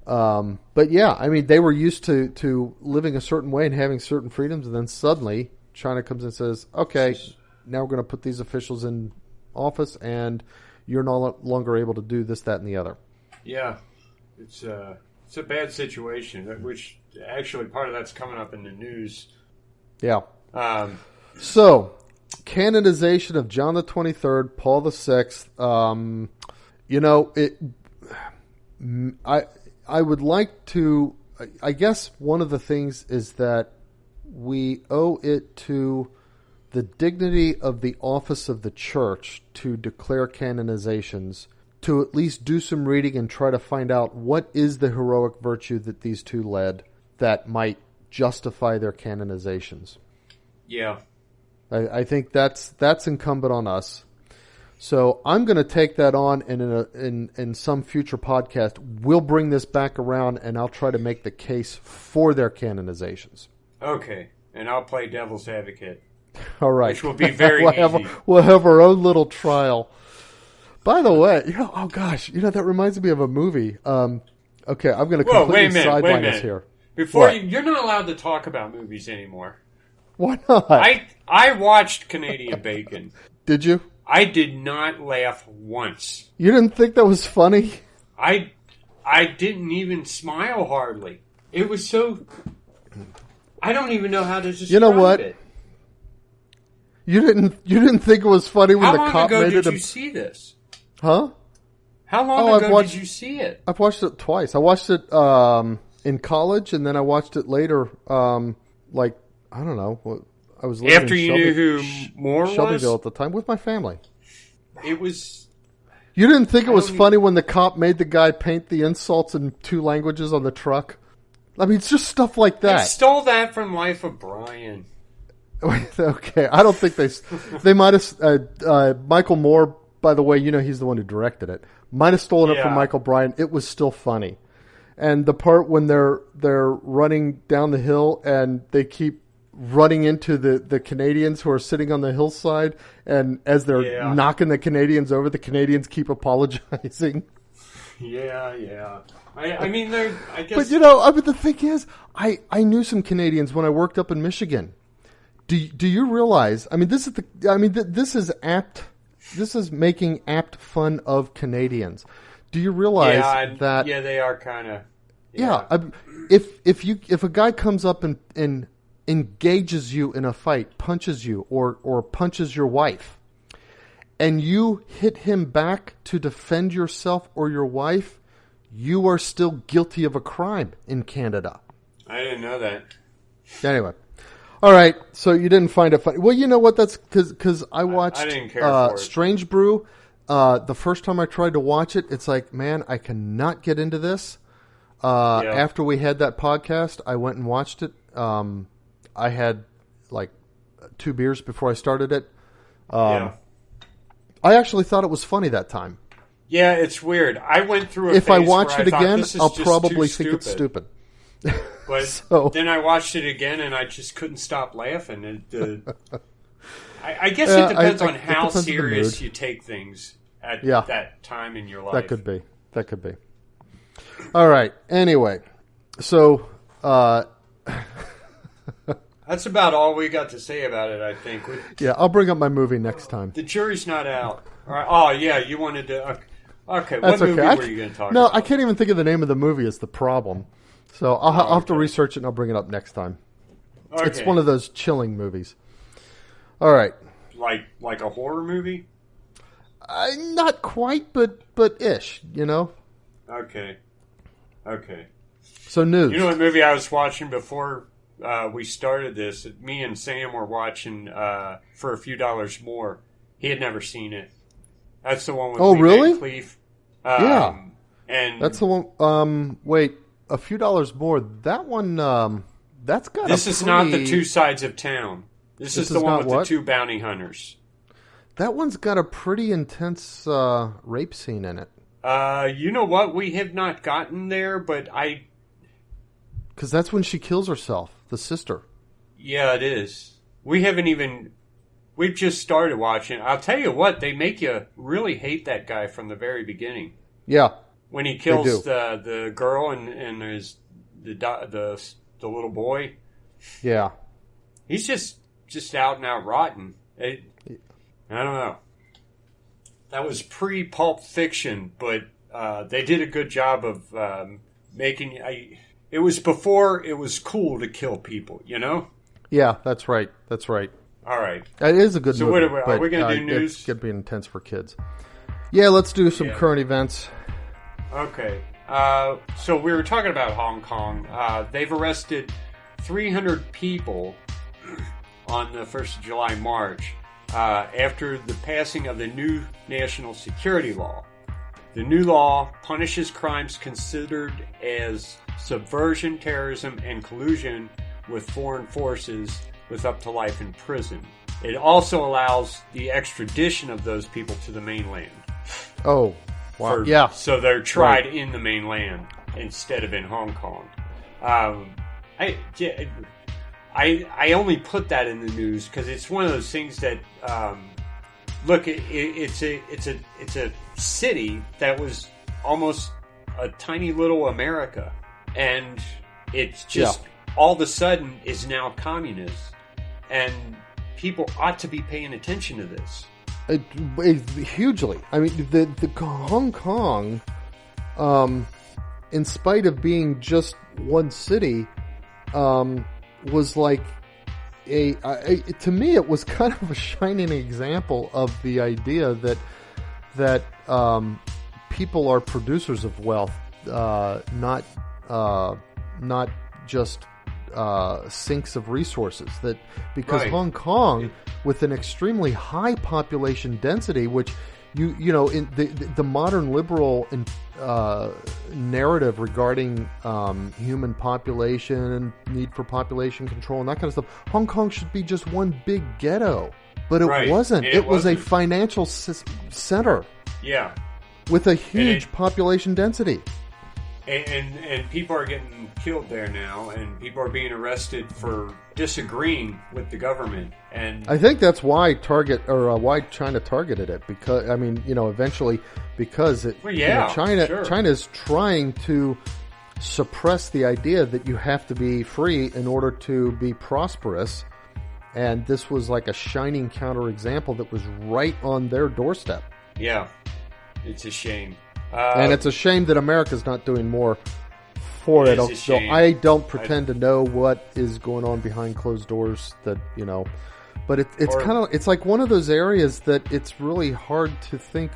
yeah, I mean, they were used to living a certain way and having certain freedoms, and then suddenly China comes and says, okay, now we're going to put these officials in office, and you're no longer able to do this, that, and the other. Yeah, it's a bad situation, which actually part of that's coming up in the news. Yeah. So, canonization of John the 23rd, Paul the 6th. I would like to, I guess one of the things is that we owe it to the dignity of the office of the church to declare canonizations, to at least do some reading and try to find out what is the heroic virtue that these two led that might justify their canonizations. Yeah. I think that's incumbent on us. So I'm going to take that on, and in some future podcast, we'll bring this back around, and I'll try to make the case for their canonizations. Okay, and I'll play devil's advocate. All right. Which will be very easy. We'll have our own little trial. By the way, oh gosh, that reminds me of a movie. Okay, I'm going to completely sideline us here. Before you're not allowed to talk about movies anymore. Why not? I watched Canadian Bacon. Did you? I did not laugh once. You didn't think that was funny? I didn't even smile hardly. It was so... I don't even know how to describe it. You know what? You didn't think it was funny when the cop made it... How long ago did you see this? Huh? How long ago did you see it? I've watched it twice. I watched it in college, and then I watched it later, I don't know. I was living after you knew who Moore was? Shelbyville at the time with my family. It was... You didn't think it was funny when the cop made the guy paint the insults in 2 languages on the truck? I mean, it's just stuff like that. I stole that from Life of Brian. Okay, I don't think they might have... Michael Moore, by the way, he's the one who directed it, might have stolen it from Michael Bryan. It was still funny. And the part when they're running down the hill and they keep running into the Canadians who are sitting on the hillside, and as they're knocking the Canadians over, the Canadians keep apologizing. Yeah. I mean, I guess... But, the thing is, I knew some Canadians when I worked up in Michigan. Do you realize, this is apt, this is making apt fun of Canadians. Do you realize that... Yeah, they are kind of... Yeah. If a guy comes up and engages you in a fight, punches you, or punches your wife, and you hit him back to defend yourself or your wife, you are still guilty of a crime in Canada. I didn't know that. Anyway. All right, so you didn't find it funny. Well, you know what? That's because I watched I didn't care for it. Strange Brew. The first time I tried to watch it, it's like, man, I cannot get into this. After we had that podcast, I went and watched it. I had like 2 beers before I started it. I actually thought it was funny that time. Yeah, it's weird. I went through a If phase I watch it again, I'll probably think it's stupid. But then I watched it again, and I just couldn't stop laughing. I guess it depends on how serious you take things at that time in your life. That could be. All right. Anyway, so... That's about all we got to say about it, I think. I'll bring up my movie next time. The jury's not out. All right. Oh, yeah, you wanted to... Okay, what movie were you going to talk about? No, I can't even think of the name of the movie is the problem. So I'll have to research it and I'll bring it up next time. Okay. It's one of those chilling movies. All right. Like a horror movie? Not quite, but ish, you know? Okay. So news. You know what movie I was watching before we started this? Me and Sam were watching For a Few Dollars More. He had never seen it. That's the one with Lee really? Van Cleef. Yeah. And that's the one. Wait, A Few Dollars More. That one, that's got This is not The Two Sides of Town. This is the one with what? the two bounty hunters. That one's got a pretty intense rape scene in it. You know what? We have not gotten there, but Because that's when she kills herself, the sister. Yeah, it is. We've just started watching. I'll tell you what, they make you really hate that guy from the very beginning. Yeah. When he kills the girl and there's the little boy. Yeah. He's just out and out rotten. I don't know. That was pre-Pulp Fiction, but they did a good job of making... It was before it was cool to kill people, you know? Yeah, that's right. All right. It is a good movie. So are we going to do news? It's going to be intense for kids. Yeah, let's do some current events. Okay. So we were talking about Hong Kong. They've arrested 300 people on the 1st of July march after the passing of the new national security law. The new law punishes crimes considered as subversion, terrorism, and collusion with foreign forces with up to life in prison. It also allows the extradition of those people to the mainland. Oh, wow. So they're tried in the mainland instead of in Hong Kong. I only put that in the news because it's one of those things that look. It's a city that was almost a tiny little America, and it's just all of a sudden is now communist, and people ought to be paying attention to this. Hugely. I mean, the Hong Kong, in spite of being just one city, was like to me it was kind of a shining example of the idea that people are producers of wealth, not just sinks of resources. That because Hong Kong, with an extremely high population density, which you know in the modern liberal narrative regarding human population and need for population control and that kind of stuff, Hong Kong should be just one big ghetto, but it wasn't. It was a financial center. Yeah. With a huge population density. And people are getting killed there now, and people are being arrested for disagreeing with the government. And I think that's why why China targeted it, because I mean, you know, eventually because China is trying to suppress the idea that you have to be free in order to be prosperous, and this was like a shining counterexample that was right on their doorstep. Yeah, it's a shame. And it's a shame that America's not doing more for it. So I don't pretend to know what is going on behind closed doors. That you know, but it's like one of those areas that it's really hard to think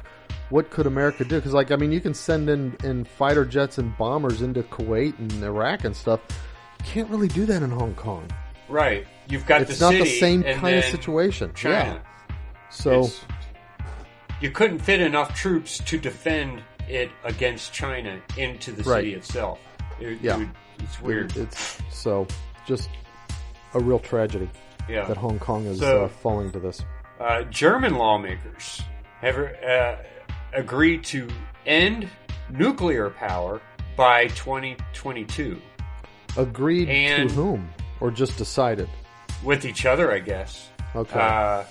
what could America do, because like I mean you can send in fighter jets and bombers into Kuwait and Iraq and stuff. You can't really do that in Hong Kong. Right. You've got it's not the same kind of situation. China. Yeah. So you couldn't fit enough troops to defend it against China into the city itself. It's weird. It's so just a real tragedy that Hong Kong is falling to this. German lawmakers have agreed to end nuclear power by 2022. Agreed to whom? Or just decided? With each other, I guess. Okay.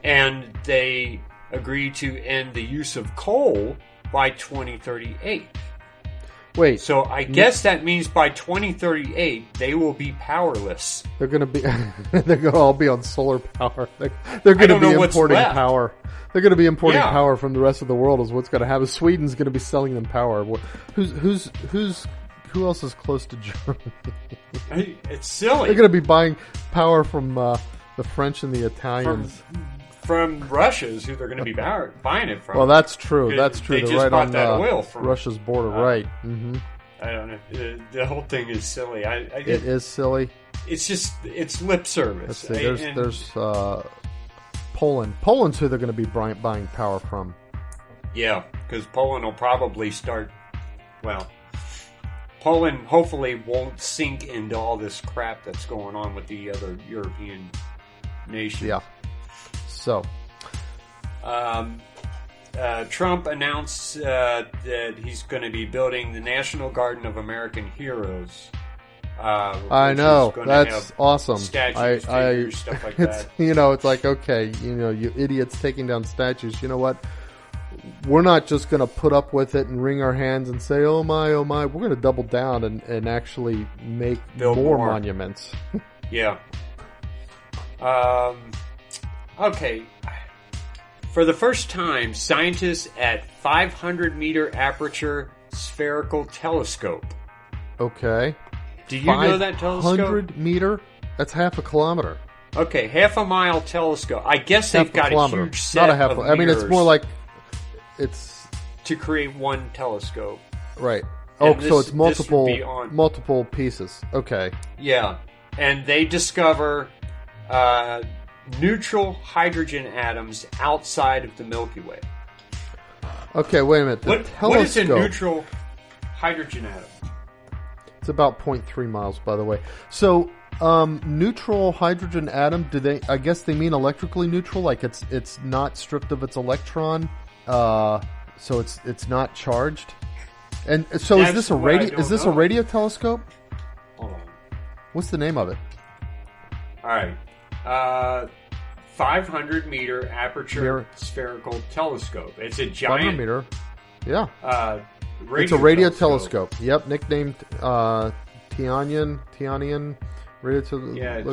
And they agreed to end the use of coal by 2038. Wait. So I guess that means by 2038 they will be powerless. They're going to be. They're going to all be on solar power. They're going to be importing power. They're going to be importing power from the rest of the world. Is what's going to happen. Sweden's going to be selling them power. Who's who else is close to Germany? It's silly. They're going to be buying power from the French and the Italians. From Russia's, who they're going to be buying it from. Well, that's true. That's true. They They're just right bought on that oil from Russia's border, right? Mm-hmm. I don't know. The whole thing is silly. It is silly. It's just it's lip service. Let's see, there's Poland. Poland's who they're going to be buying power from. Yeah, because Poland will probably start. Well, Poland hopefully won't sink into all this crap that's going on with the other European nations. Yeah. So, Trump announced that he's going to be building the National Garden of American Heroes. I know, that's awesome. Statues, figures, stuff like that. It's like, okay, you idiots taking down statues. You know what? We're not just going to put up with it and wring our hands and say, oh my. We're going to double down and actually build more monuments. Yeah. Okay. For the first time, scientists at 500-meter aperture spherical telescope. Okay. Do you know that telescope? 500 meter? That's half a kilometer. Okay, half a mile telescope. I guess they've got a huge set Not a half of I mean, it's more like it's to create one telescope. Right. And so it's multiple pieces. Okay. Yeah, and they discover neutral hydrogen atoms outside of the Milky Way. Okay, wait a minute. What is a neutral hydrogen atom? It's about 0.3 miles, by the way. So, neutral hydrogen atom, I guess they mean electrically neutral, like it's not stripped of its electron, so it's not charged. And so is this a radio telescope? Hold on. What's the name of it? All right. 500-meter aperture spherical telescope. It's a giant 500-meter. Yeah. It's a radio telescope. Yep, nicknamed Tianyan radio telescope. Yeah,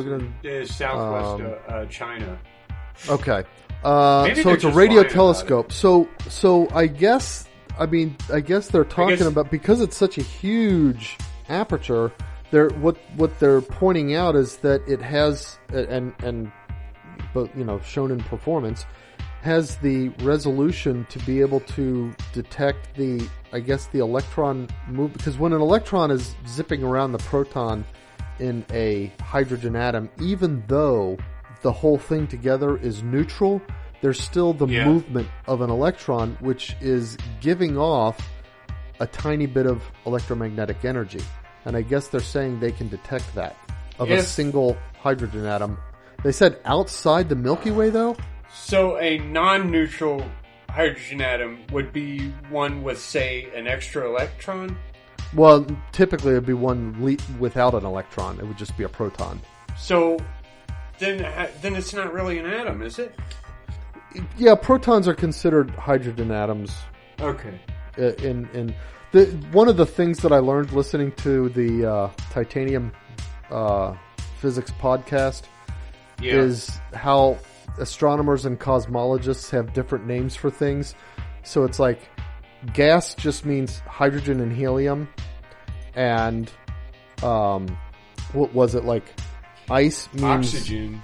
it's southwest China. Okay. So it's a radio telescope. So I guess they're talking about, because it's such a huge aperture, what they're pointing out is that it has but shown in performance, has the resolution to be able to detect the electron move, because when an electron is zipping around the proton in a hydrogen atom, even though the whole thing together is neutral, there's still the movement of an electron, which is giving off a tiny bit of electromagnetic energy. And I guess they're saying they can detect that of a single hydrogen atom. They said outside the Milky Way, though? So a non-neutral hydrogen atom would be one with, say, an extra electron? Well, typically it would be one without an electron. It would just be a proton. So then it's not really an atom, is it? Yeah, protons are considered hydrogen atoms. Okay. One of the things that I learned listening to the Titanium Physics podcast is how astronomers and cosmologists have different names for things. So it's like gas just means hydrogen and helium, and what was it, like ice means oxygen.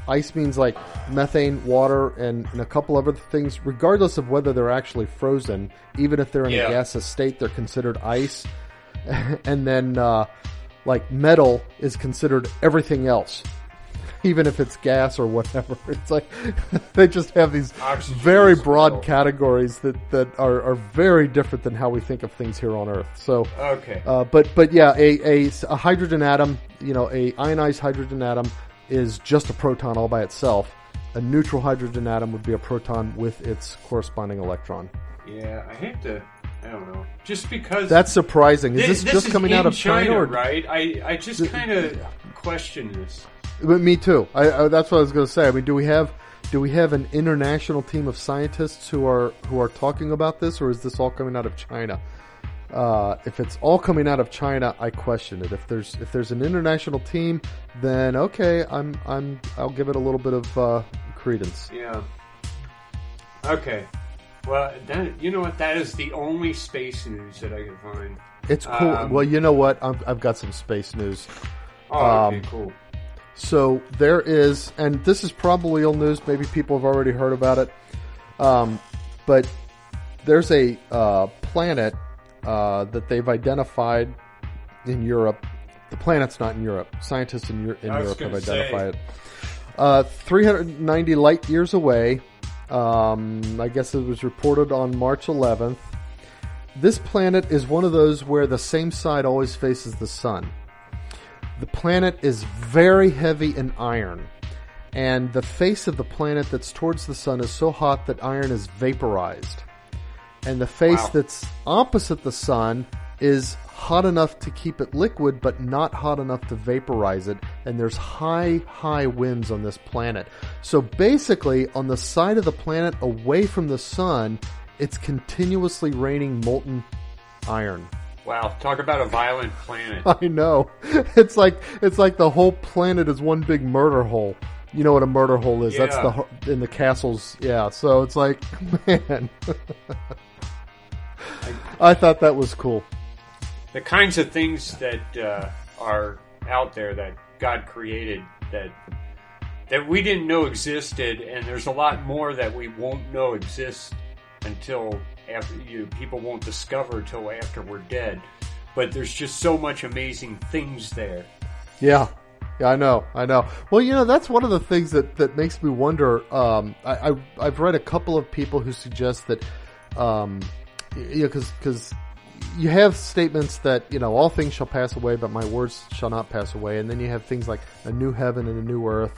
Ice means like methane, water, and a couple other things. Regardless of whether they're actually frozen, even if they're in a gaseous state, they're considered ice. And then like metal is considered everything else, even if it's gas or whatever. It's like they just have these very broad categories that are very different than how we think of things here on Earth. So, okay. But yeah, a hydrogen atom, a ionized hydrogen atom is just a proton all by itself. A neutral hydrogen atom would be a proton with its corresponding electron. Yeah, I don't know. Just because that's surprising. Is this just coming out of China, or right? I just kind of question this. But me too. That's what I was going to say. I mean, do we have an international team of scientists who are talking about this, or is this all coming out of China? If it's all coming out of China, I question it. If there's an international team, then okay, I'll give it a little bit of credence. Yeah. Okay. Well, you know what? That is the only space news that I can find. It's cool. Well, you know what? I've got some space news. Oh, okay, cool. So there is, and this is probably old news. Maybe people have already heard about it. But there's a planet that they've identified in Europe. The planet's not in Europe. Scientists in Europe have identified it. 390 light years away. I guess it was reported on March 11th. This planet is one of those where the same side always faces the sun. The planet is very heavy in iron, and the face of the planet that's towards the sun is so hot that iron is vaporized. And the face that's opposite the sun is hot enough to keep it liquid, but not hot enough to vaporize it. And there's high winds on this planet. So basically, on the side of the planet away from the sun, it's continuously raining molten iron. Wow, talk about a violent planet. I know. It's like the whole planet is one big murder hole. You know what a murder hole is? Yeah. That's in the castles. Yeah, so it's like, man. I thought that was cool. The kinds of things that are out there that God created that we didn't know existed, and there's a lot more that we won't know exist until after people won't discover until after we're dead. But there's just so much amazing things there. Yeah, I know. Well, that's one of the things that makes me wonder. I've read a couple of people who suggest that, because you have statements that, all things shall pass away, but my words shall not pass away. And then you have things like a new heaven and a new earth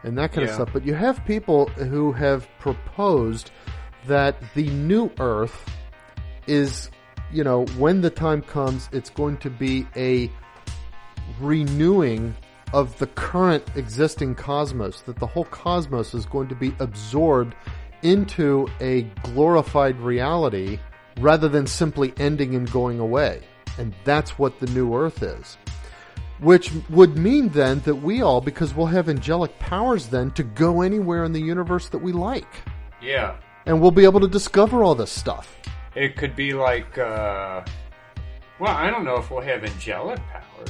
and that kind of stuff. But you have people who have proposed that the new earth is, when the time comes, it's going to be a renewing of the current existing cosmos, that the whole cosmos is going to be absorbed into a glorified reality rather than simply ending and going away. And that's what the new earth is. Which would mean then that we all, because we'll have angelic powers then to go anywhere in the universe that we like. Yeah. And we'll be able to discover all this stuff. It could be like, I don't know if we'll have angelic powers.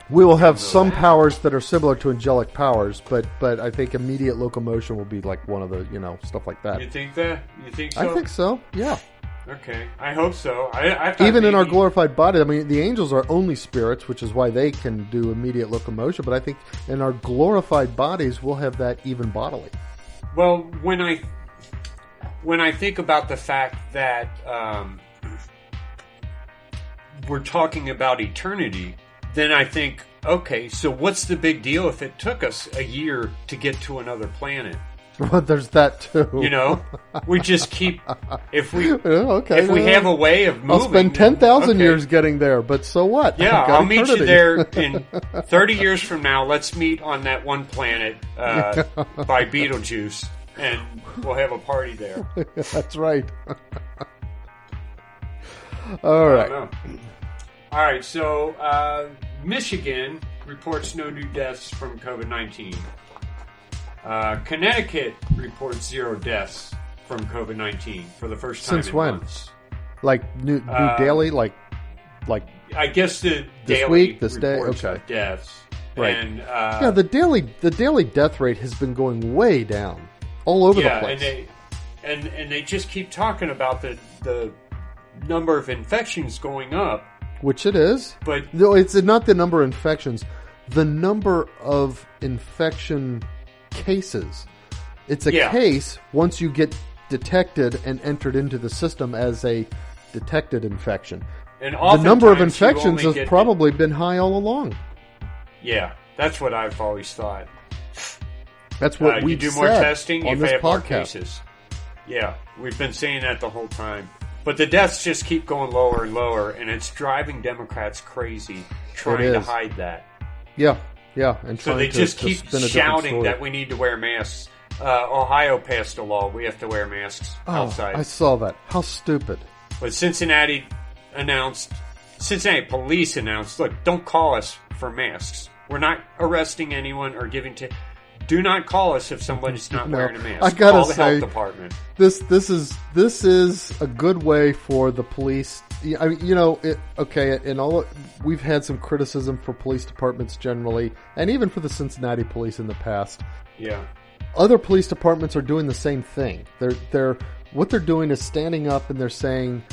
We will have some powers that are similar to angelic powers, but I think immediate locomotion will be like one of the, stuff like that. You think that? You think so? I think so, yeah. Okay, I hope so. Even in our glorified body, I mean, the angels are only spirits, which is why they can do immediate locomotion, but I think in our glorified bodies, we'll have that even bodily. Well, when I think about the fact that we're talking about eternity, then I think, okay, so what's the big deal if it took us a year to get to another planet? Well, there's that too. We just keep if we have a way of moving. I'll spend 10,000 years getting there, but so what? Yeah, I'll meet you there in 30 years from now. Let's meet on that one planet by Beetlejuice, and we'll have a party there. That's right. All right. All right. So Michigan reports no new deaths from COVID-19. Connecticut reports 0 deaths from COVID-19 for the first time in months. Like new daily, like I guess the this daily week, this day, reports okay. of deaths. Right. And, the daily death rate has been going way down all over the place. And they just keep talking about the number of infections going up, which it is. But no, it's not the number of infections, the number of infection cases. It's a case once you get detected and entered into the system as a detected infection. And the number of infections has probably been high all along. Yeah, that's what I've always thought. That's what we you do more testing, you have more podcast. cases. Yeah, we've been saying that the whole time. But the deaths just keep going lower and lower, and it's driving Democrats crazy trying to hide that. Yeah. And so they just keep shouting that we need to wear masks. Ohio passed a law. We have to wear masks outside. I saw that. How stupid. But Cincinnati police announced, look, don't call us for masks. We're not arresting anyone or giving do not call us if somebody's not wearing a mask. I gotta call the say, health department. This is a good way for the police. I mean, we've had some criticism for police departments generally, and even for the Cincinnati police in the past. Yeah. Other police departments are doing the same thing. What they're doing is standing up and they're saying,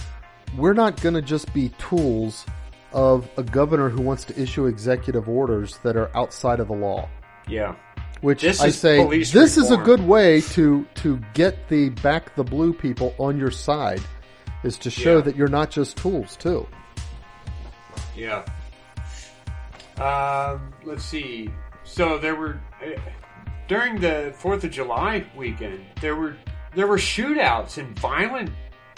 we're not going to just be tools of a governor who wants to issue executive orders that are outside of the law. Yeah. Which this I say, this is a good way to get the back the blue people on your side, is to show that you're not just tools too. Yeah. Let's see. So there were during the 4th of July weekend, there were shootouts and violent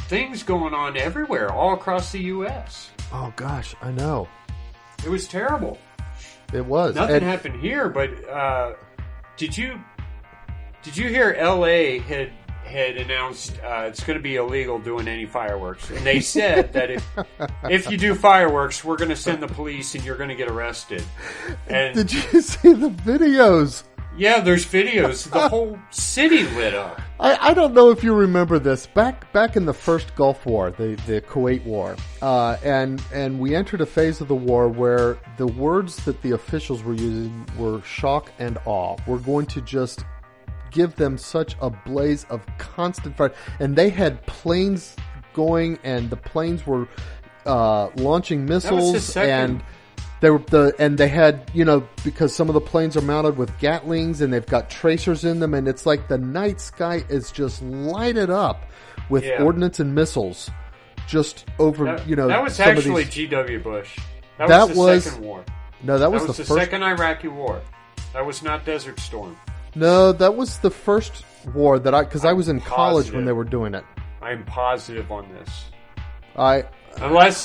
things going on everywhere, all across the U.S. Oh gosh, I know. It was terrible. It was. Nothing happened here, but did you hear L.A. had announced it's going to be illegal doing any fireworks, and they said that if you do fireworks, we're going to send the police and you're going to get arrested. And did you see the videos? Yeah, there's videos. The whole city lit up. I don't know if you remember this. Back in the first Gulf War, the Kuwait War, and we entered a phase of the war where the words that the officials were using were shock and awe. We're going to just give them such a blaze of constant fire. And they had planes going, and the planes were launching missiles, and they had, because some of the planes are mounted with Gatlings and they've got tracers in them, and it's like the night sky is just lighted up with ordnance and missiles just over, That was some actually of these... G.W. Bush. That was the second war. No, that was the first... second Iraqi war. That was not Desert Storm. No, that was the first war that because I was in college when they were doing it. I'm positive on this. Unless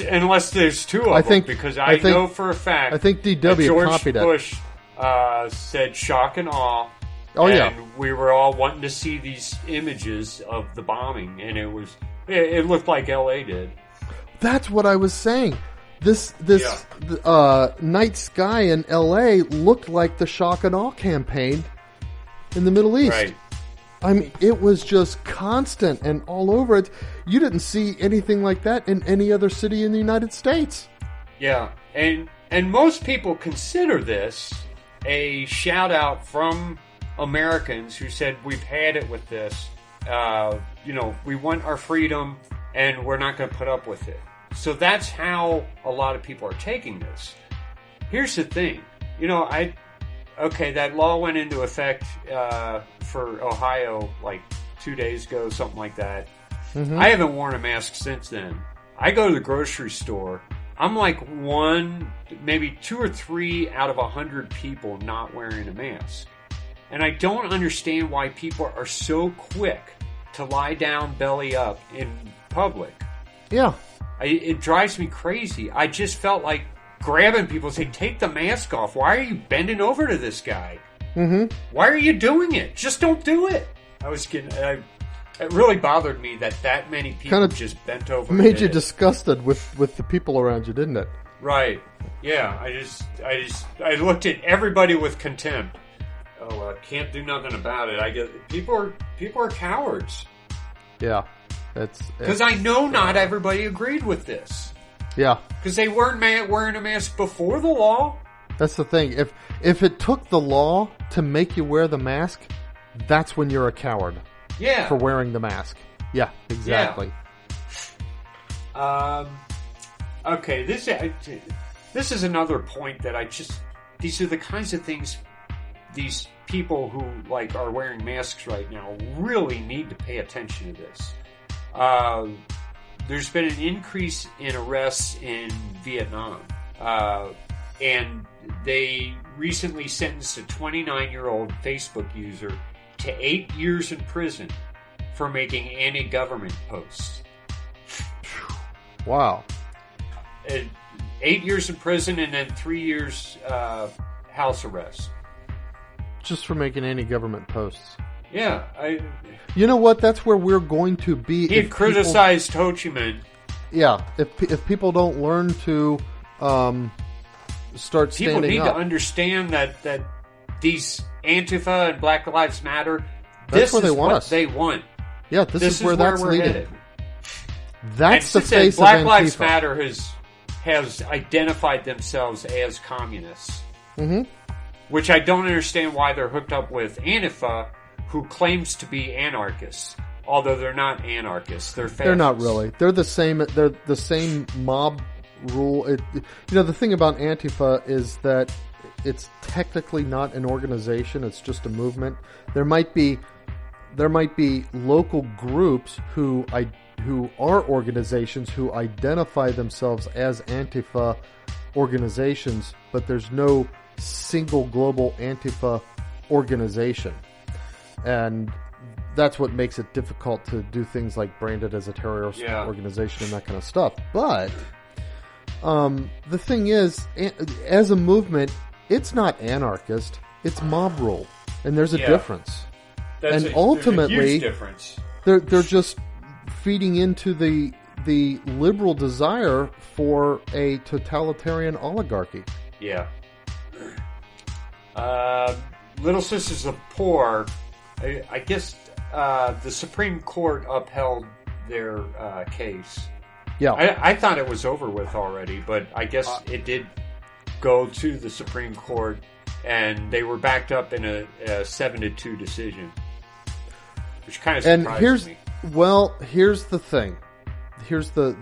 there's two of them, because I know for a fact I think DW George copied Bush said shock and awe. Oh, and we were all wanting to see these images of the bombing, and it looked like LA did. That's what I was saying. This night sky in LA looked like the shock and awe campaign in the Middle East. Right. I mean, it was just constant and all over it. You didn't see anything like that in any other city in the United States. Yeah, and most people consider this a shout out from Americans who said, we've had it with this. We want our freedom and we're not going to put up with it. So that's how a lot of people are taking this. Here's the thing. That law went into effect for Ohio like 2 days ago, something like that. Mm-hmm. I haven't worn a mask since then. I go to the grocery store. I'm like maybe 2 or 3 out of 100 people not wearing a mask. And I don't understand why people are so quick to lie down belly up in public. Yeah. It drives me crazy. I just felt like grabbing people and saying, take the mask off. Why are you bending over to this guy? Mm-hmm. Why are you doing it? Just don't do it. I was kidding. It really bothered me that many people kind of just bent over. Made you disgusted with the people around you, didn't it? Right. Yeah. I looked at everybody with contempt. Oh, I can't do nothing about it. I guess people are cowards. Yeah. Because I know not everybody agreed with this. Yeah. Because they weren't wearing a mask before the law. That's the thing. If it took the law to make you wear the mask, that's when you're a coward. Yeah. For wearing the mask. Yeah, exactly. Yeah. Okay, this is another point that these are the kinds of things these people who are wearing masks right now really need to pay attention to this. There's been an increase in arrests in Vietnam, and they recently sentenced a 29-year-old Facebook user to 8 years in prison for making anti-government posts. Wow. 8 years in prison and then 3 years house arrest. Just for making anti-government posts. Yeah. You know what? That's where we're going to be. He criticized Ho Chi Minh. Yeah. If people don't learn to start standing up. People need to understand that these Antifa and Black Lives Matter. That's where this they is want what us. they want. Yeah, this is where that's we're needed. headed. That's the And since face of Black Antifa. Lives Matter has identified themselves as communists, which I don't understand why they're hooked up with Antifa, who claims to be anarchists, although they're not anarchists. They're fascists. They're not really. They're the same. They're the same mob rule. The thing about Antifa is that it's technically not an organization. It's just a movement. There might be local groups who are organizations who identify themselves as Antifa organizations, but there's no single global Antifa organization. And that's what makes it difficult to do things like brand it as a terrorist organization and that kind of stuff. But the thing is, as a movement, it's not anarchist. It's mob rule. And there's a difference. Ultimately, there's a huge difference. They're just feeding into the liberal desire for a totalitarian oligarchy. Yeah. Little Sisters of Poor, I guess the Supreme Court upheld their case. Yeah. I thought it was over with already, but I guess it did go to the Supreme Court, and they were backed up in a 7-2 decision, which kind of surprised me. Well, here's the thing. Here's the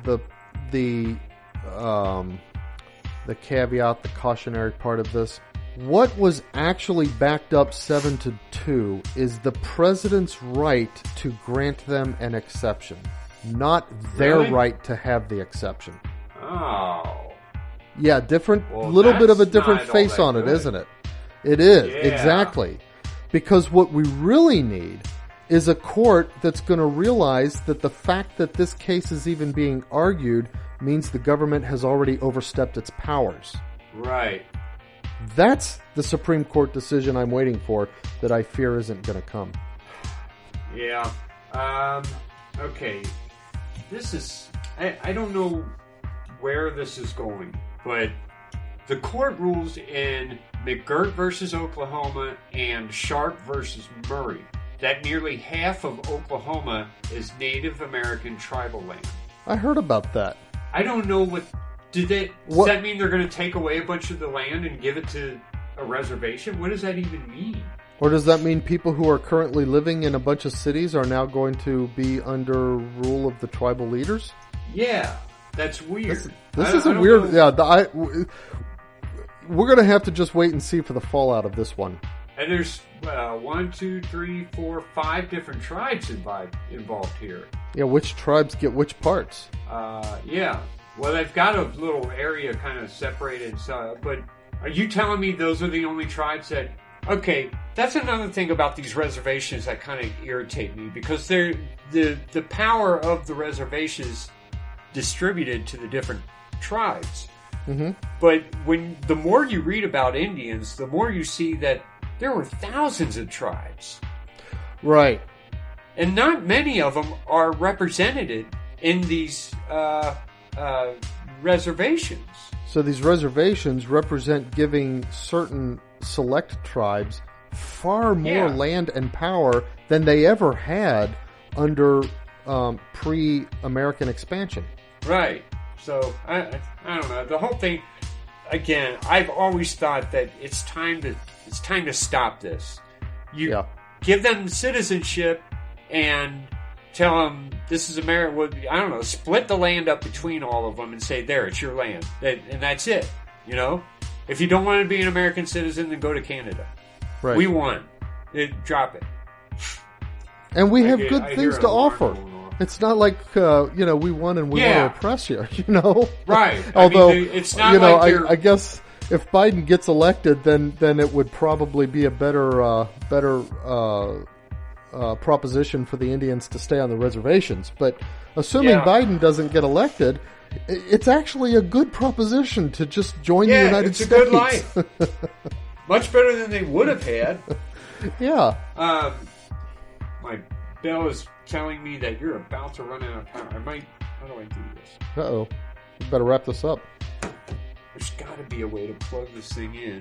caveat, the cautionary part of this. What was actually backed up 7-2 is the president's right to grant them an exception, not their right to have the exception. Oh. Yeah, Well, little bit of a that's different not face all on that it, good. isn't it? It is, Yeah. exactly. Because what we really need is a court that's going to realize that the fact that this case is even being argued means the government has already overstepped its powers. Right. That's the Supreme Court decision I'm waiting for that I fear isn't going to come. Yeah. Okay. This is... I don't know where this is going, but the court rules in McGirt versus Oklahoma and Sharp versus Murray that nearly half of Oklahoma is Native American tribal land. I heard about that. I don't know what... Does that mean they're going to take away a bunch of the land and give it to a reservation? What does that even mean? Or does that mean people who are currently living in a bunch of cities are now going to be under rule of the tribal leaders? Yeah, that's weird. This is a weird... know. Yeah, we're going to have to just wait and see for the fallout of this one. And there's 1, 2, 3, 4, 5 different tribes involved here. Yeah, which tribes get which parts? Yeah. Well, they've got a little area kind of separated. But are you telling me those are the only tribes that... Okay, that's another thing about these reservations that kind of irritate me, because they're the power of the reservations distributed to the different tribes. Mm-hmm. But the more you read about Indians, the more you see that there were thousands of tribes. Right. And not many of them are represented in these reservations. So these reservations represent giving certain select tribes far more land and power than they ever had under pre-American expansion. Right. So, I don't know. The whole thing, again, I've always thought that it's time to stop this. You give them citizenship and tell them this is America. I don't know. Split the land up between all of them and say, there, it's your land. And that's it. You know? If you don't want to be an American citizen, then go to Canada. Right. We won. Drop it. And we have good things to offer. It's not like, we won and we want to oppress you, Right. Although, it's not like I guess if Biden gets elected, then it would probably be a better proposition for the Indians to stay on the reservations. But assuming Biden doesn't get elected, it's actually a good proposition to just join the United States. Yeah, it's a good life. Much better than they would have had. Yeah. My bell is telling me that you're about to run out of time. How do I do this? Uh-oh. You better wrap this up. There's got to be a way to plug this thing in.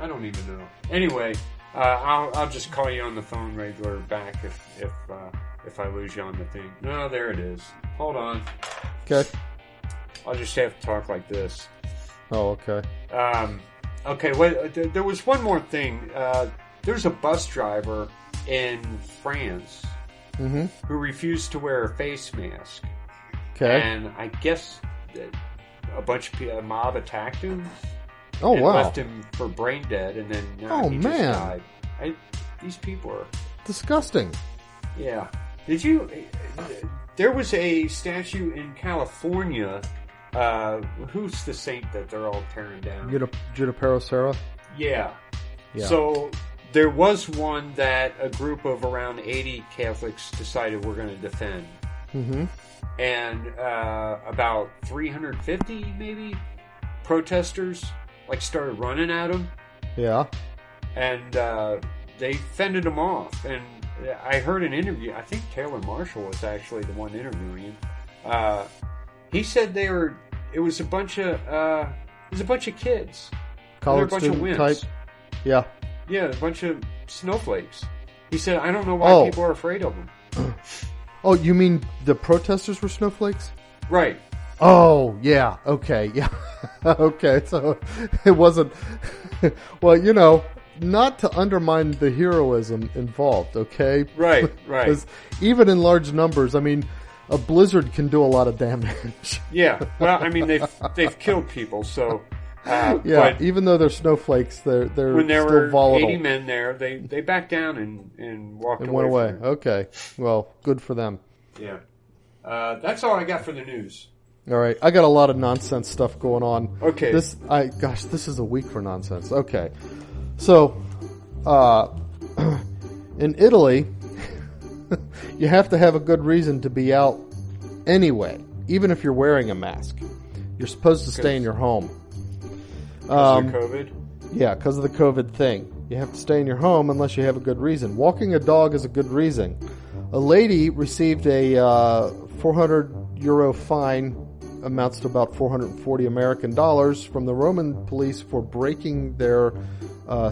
I don't even know. Anyway, I'll just call you on the phone regular back if I lose you on the thing. No, there it is. Hold on. Okay. I'll just have to talk like this. Oh, okay. Okay, there was one more thing. There's a bus driver in France who refused to wear a face mask. Okay. And I guess a bunch of people, a mob attacked him. Oh, and wow. left him for brain dead, and then he just died. These people are disgusting. Yeah. Did you? There was a statue in California. Who's the saint that they're all tearing down? Junipero Serra? Yeah. Yeah. So there was one that a group of around 80 Catholics decided we're going to defend. Mm-hmm. And about 350 maybe protesters started running at him. Yeah. And they fended him off. And I heard an interview. I think Taylor Marshall was actually the one interviewing him. He said it was a bunch of kids. College a bunch student of wimps. type. Yeah. Yeah, a bunch of snowflakes. He said, I don't know why people are afraid of them. Oh, you mean the protesters were snowflakes? Right. Oh, yeah. Okay. Yeah. Okay. So it wasn't, well, not to undermine the heroism involved. Okay. Right. Right. Because even in large numbers, I mean, a blizzard can do a lot of damage. Yeah. Well, I mean, they've killed people. So, yeah. but even though they're snowflakes, they're when there still were volatile. 80 men there, they backed down and walked And away. went away. From it. Okay. Well, good for them. Yeah. That's all I got for the news. All right. I got a lot of nonsense stuff going on. Okay. This is a week for nonsense. Okay. So, in Italy, you have to have a good reason to be out anyway, even if you're wearing a mask. You're supposed to stay in your home. Because of COVID? Yeah, because of the COVID thing. You have to stay in your home unless you have a good reason. Walking a dog is a good reason. A lady received a €400 fine, amounts to about 440 American dollars, from the Roman police for breaking their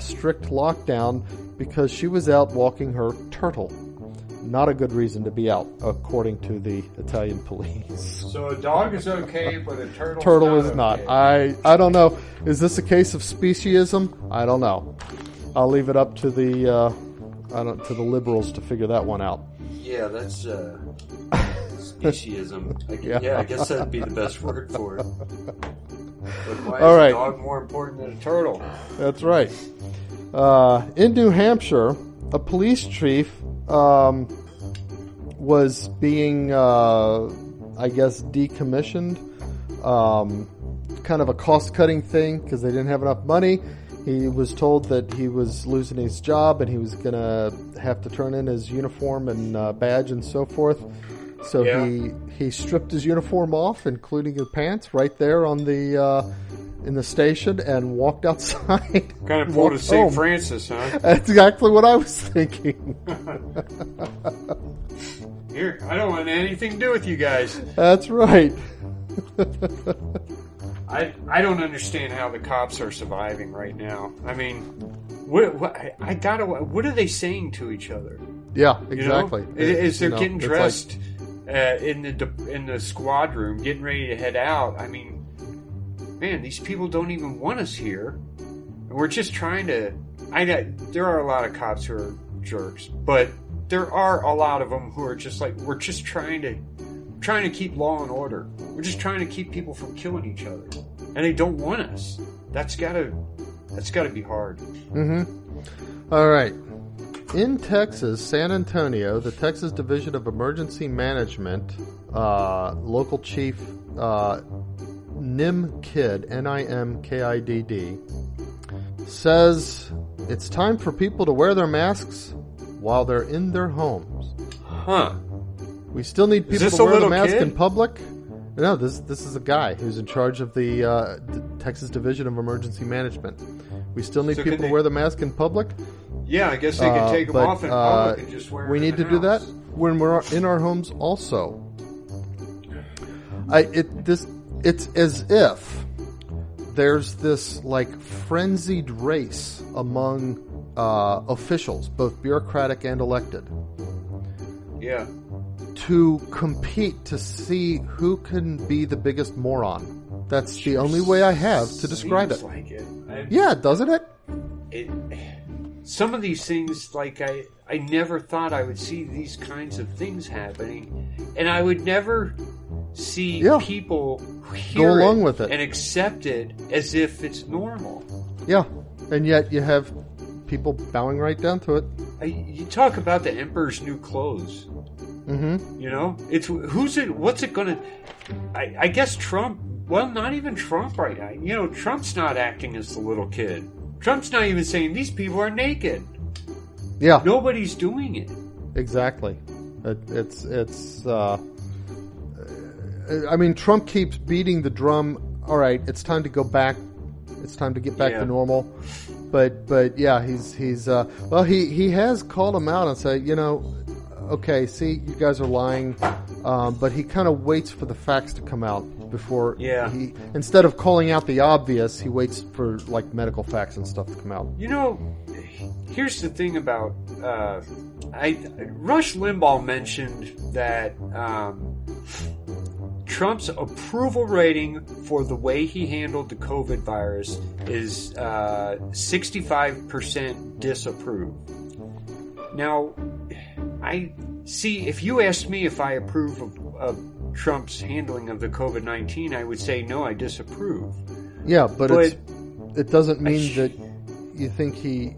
strict lockdown because she was out walking her turtle. Not a good reason to be out, according to the Italian police. So a dog is okay, but a turtle is not. Okay. I don't know. Is this a case of speciesism? I don't know. I'll leave it up to the liberals to figure that one out. Yeah, that's speciesism. I guess that'd be the best word for it. But why is a dog more important than a turtle? That's right. In New Hampshire, a police chief was being, decommissioned. Kind of a cost-cutting thing because they didn't have enough money. He was told that he was losing his job and he was going to have to turn in his uniform and badge and so forth. So he stripped his uniform off, including his pants, right there on the in the station, and walked outside. Kind of pulled a St. Francis, huh? That's exactly what I was thinking. Here, I don't want anything to do with you guys. That's right. I don't understand how the cops are surviving right now. I mean, what are they saying to each other? Yeah, exactly. As they're getting dressed in the squad room, getting ready to head out. I mean, man, these people don't even want us here. We're just trying to. There are a lot of cops who are jerks, but there are a lot of them who are just like, we're just trying to keep law and order. We're just trying to keep people from killing each other, and they don't want us. That's gotta be hard. Mm-hmm. All right. In Texas, San Antonio, the Texas Division of Emergency Management, local chief Nimkidd, Nimkidd, says it's time for people to wear their masks while they're in their homes. Huh. We still need people to wear the mask in public. No, this is a guy who's in charge of the Texas Division of Emergency Management. We still need people to wear the mask in public. Yeah, I guess they can take them off in public and just wear them. We need to do that when we're in our homes also. It's as if there's this like frenzied race among officials, both bureaucratic and elected, Yeah. to compete to see who can be the biggest moron. That's the only way I have to describe it. Seems like it. Yeah, doesn't it? Some of these things, like I never thought I would see these kinds of things happening, and I would never see people hear go along with it and accept it as if it's normal. Yeah, and yet you have people bowing right down to it. You talk about the emperor's new clothes. Mm-hmm. You know, what's it going to? I guess Trump. Well, not even Trump right now. You know, Trump's not acting as the little kid. Trump's not even saying these people are naked. Yeah. Nobody's doing it. Exactly. I mean, Trump keeps beating the drum. All right, it's time to go back. It's time to get back to normal. But yeah, he has called him out and said, you know, okay, see, you guys are lying. But he kind of waits for the facts to come out before he, instead of calling out the obvious, he waits for like medical facts and stuff to come out. You know, here's the thing about Rush Limbaugh mentioned that Trump's approval rating for the way he handled the COVID virus is 65% disapprove. Now, if you asked me if I approve of Trump's handling of the COVID-19, I would say no, I disapprove. Yeah, but it doesn't mean that you think he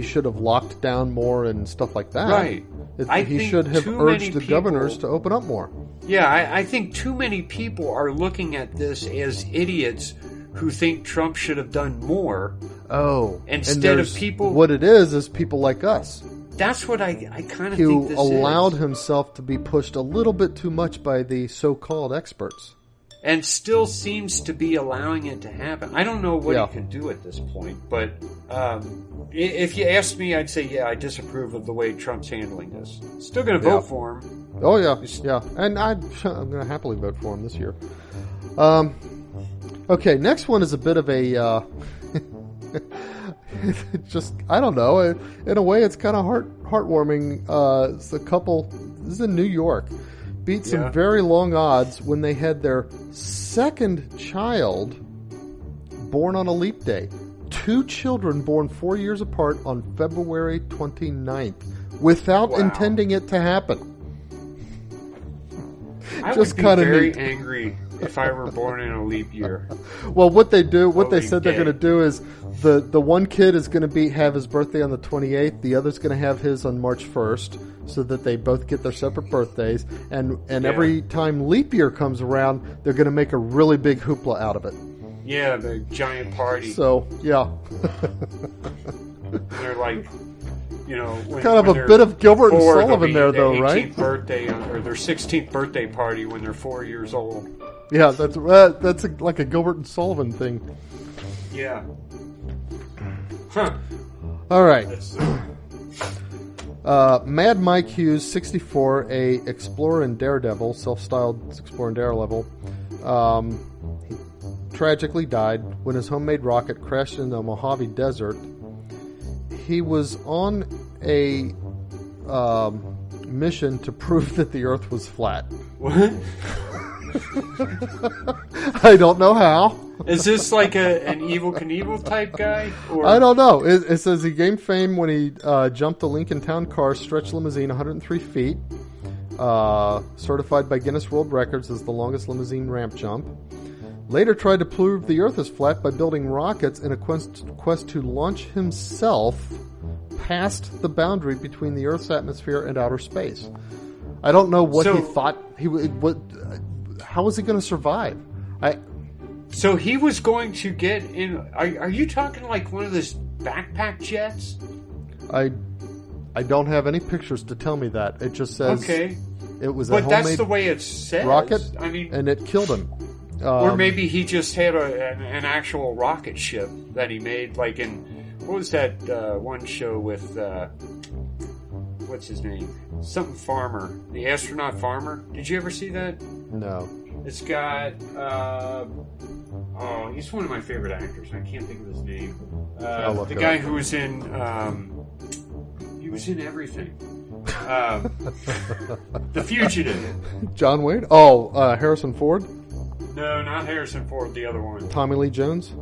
should have locked down more and stuff like that. Right. He should have urged the governors to open up more. Yeah, I think too many people are looking at this as idiots who think Trump should have done more. Oh. Instead of people... What it is people like us. That's what I kind of think this is. Who allowed himself to be pushed a little bit too much by the so-called experts. And still seems to be allowing it to happen. I don't know what he can do at this point, but if you asked me, I'd say, yeah, I disapprove of the way Trump's handling this. Still going to vote for him. Oh, yeah, yeah. And I'm going to happily vote for him this year. Okay, next one is a bit of a... just, I don't know. In a way, it's kind of heartwarming. It's a couple. This is in New York. Beat some very long odds when they had their second child born on a leap day. 2 children born 4 years apart on February 29th without intending it to happen. I would be very angry if I were born in a leap year. Well, what they said they're going to do is the one kid is going to have his birthday on the 28th. The other's going to have his on March 1st, so that they both get their separate birthdays. And every time leap year comes around, they're going to make a really big hoopla out of it. Yeah, the giant party. So, yeah. They're like, you know, kind of a bit of Gilbert and Sullivan there, though, right? Birthday or their 16th birthday party when they're 4 years old. Yeah, that's like a Gilbert and Sullivan thing. Yeah. Huh. All right. Mad Mike Hughes, 64, a explorer and daredevil, self-styled explorer and daredevil, he tragically died when his homemade rocket crashed in the Mojave Desert. He was on a mission to prove that the Earth was flat. What? I don't know how. Is this like an Evel Knievel type guy? Or? I don't know. It says he gained fame when he jumped a Lincoln Town Car stretch limousine 103 feet, certified by Guinness World Records as the longest limousine ramp jump. Later tried to prove the Earth is flat by building rockets in a quest to launch himself past the boundary between the Earth's atmosphere and outer space. I don't know what he thought he would. How was he going to survive? So he was going to get in. Are you talking like one of those backpack jets? I don't have any pictures to tell me that. It just says it was a homemade that's the way it says. Rocket. I mean, and it killed him. Or maybe he just had an actual rocket ship that he made, like in what was that one show with what's his name? Something Farmer, the astronaut Farmer. Did you ever see that? No. It's got, he's one of my favorite actors. I can't think of his name. The guy who was in, he was in everything. The Fugitive. John Wayne? Oh, Harrison Ford? No, not Harrison Ford, the other one. Tommy Lee Jones?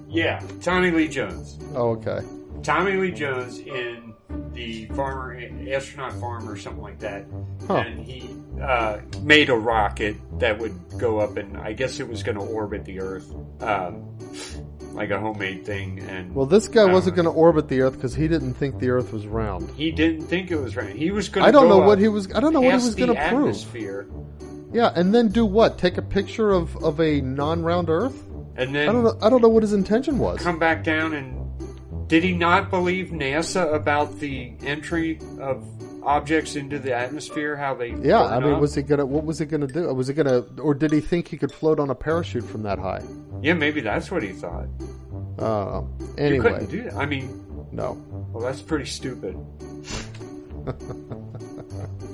Yeah, Tommy Lee Jones. Oh, okay. Tommy Lee Jones in the astronaut farmer or something like that. Huh. And he made a rocket that would go up, and I guess it was going to orbit the Earth, like a homemade thing. And well, this guy wasn't going to orbit the Earth because he didn't think the Earth was round. He didn't think it was round. He was going to. I don't know what he was going to prove. Atmosphere. Yeah, and then do what? Take a picture of a non-round Earth? And then I don't know what his intention was. Come back down and. Did he not believe NASA about the entry of objects into the atmosphere? How they? Yeah, I mean, what was he gonna do? Or did he think he could float on a parachute from that high? Yeah, maybe that's what he thought. Anyway, you couldn't do that. I mean, no. Well, that's pretty stupid.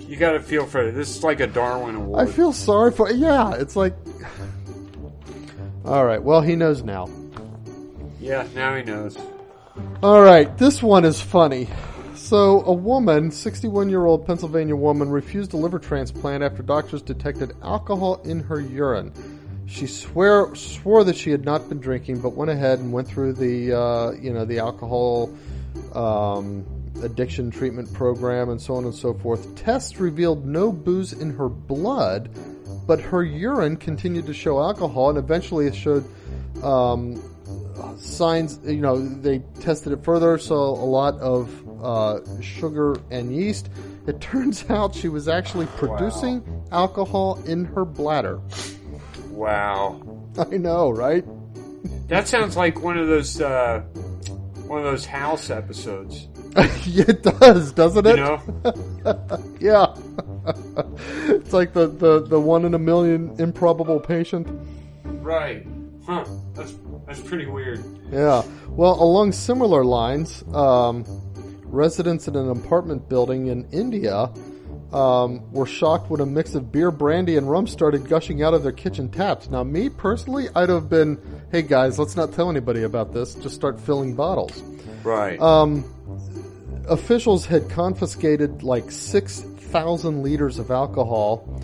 You got to feel for it. This is like a Darwin Award. I feel sorry for. Yeah, it's like. All right. Well, he knows now. Yeah, now he knows. All right, this one is funny. So, a woman, 61-year-old Pennsylvania woman, refused a liver transplant after doctors detected alcohol in her urine. She swore that she had not been drinking, but went ahead and went through the alcohol addiction treatment program and so on and so forth. Tests revealed no booze in her blood, but her urine continued to show alcohol, and eventually it showed signs. They tested it further, saw a lot of sugar and yeast. It turns out she was actually producing alcohol in her bladder. Wow. I know, right? That sounds like one of those House episodes. It does, doesn't it? You know? Yeah. It's like the 1 in a million improbable patient. Right. Huh. That's pretty weird. Yeah. Well, along similar lines, residents in an apartment building in India were shocked when a mix of beer, brandy, and rum started gushing out of their kitchen taps. Now, me personally, I'd have been, hey guys, let's not tell anybody about this. Just start filling bottles. Right. Officials had confiscated like 6,000 liters of alcohol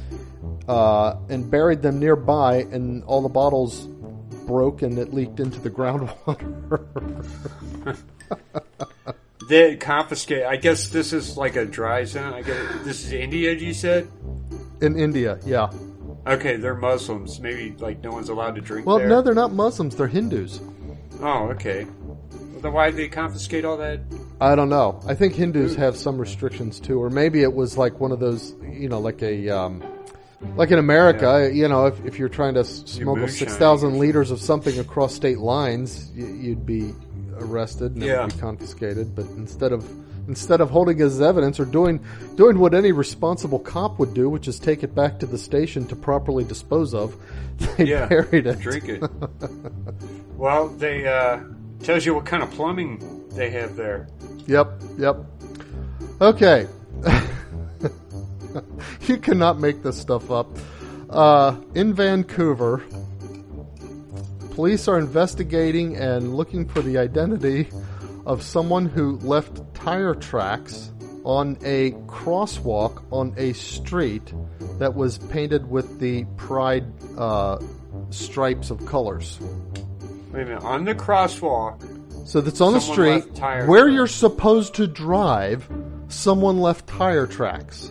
and buried them nearby, and all the bottles broke and it leaked into the groundwater. They confiscate. I guess this is like a dry zone. I guess this is India, you said? In India, yeah. Okay, they're Muslims. Maybe like no one's allowed to drink well, there. No, they're not Muslims. They're Hindus. Oh, okay. Well, then why did they confiscate all that? I don't know. I think Hindus have some restrictions too, or maybe it was like one of those, like a, like in America, if you're trying to smuggle 6,000 liters of something across state lines, you'd be arrested and it would be confiscated. But instead of holding it as evidence or doing what any responsible cop would do, which is take it back to the station to properly dispose of, they buried it. Drink it. Well, they tells you what kind of plumbing they have there. Yep. Okay. You cannot make this stuff up. In Vancouver, police are investigating and looking for the identity of someone who left tire tracks on a crosswalk on a street that was painted with the pride stripes of colors. Wait a minute. On the crosswalk. So that's on the street where you're supposed to drive. Someone left tire tracks.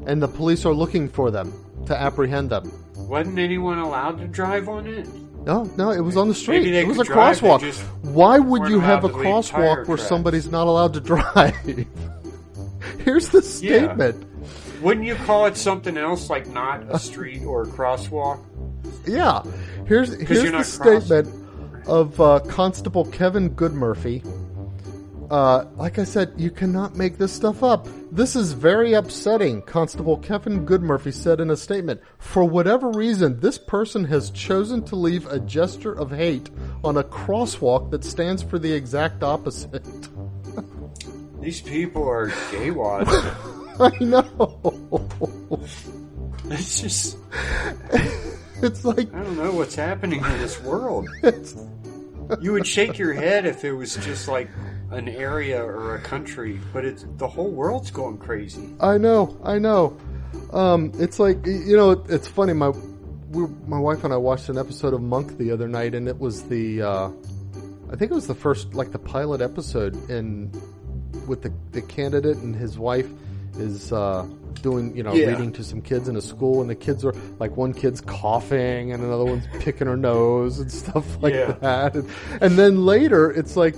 And the police are looking for them to apprehend them. Wasn't anyone allowed to drive on it? No, it was on the street. It was a drive, crosswalk. Why would you have a crosswalk where tracks. somebody's not allowed to drive? Here's the statement. Yeah. Wouldn't you call it something else, like not a street or a crosswalk? Yeah. Here's the statement of Constable Kevin Goodmurphy. Like I said, you cannot make this stuff up. This is very upsetting, Constable Kevin Goodmurphy said in a statement. For whatever reason, this person has chosen to leave a gesture of hate on a crosswalk that stands for the exact opposite. These people are gaywads. I know. It's just... It's like, I don't know what's happening in this world. it's, You would shake your head if it was just like an area or a country, but the whole world's going crazy. I know. It's like, it's funny. My wife and I watched an episode of Monk the other night, and it was I think it was the first, like, the pilot episode with the candidate and his wife is doing, reading to some kids in a school, and the kids are, like, one kid's coughing and another one's picking her nose and stuff like that. And then later, it's like,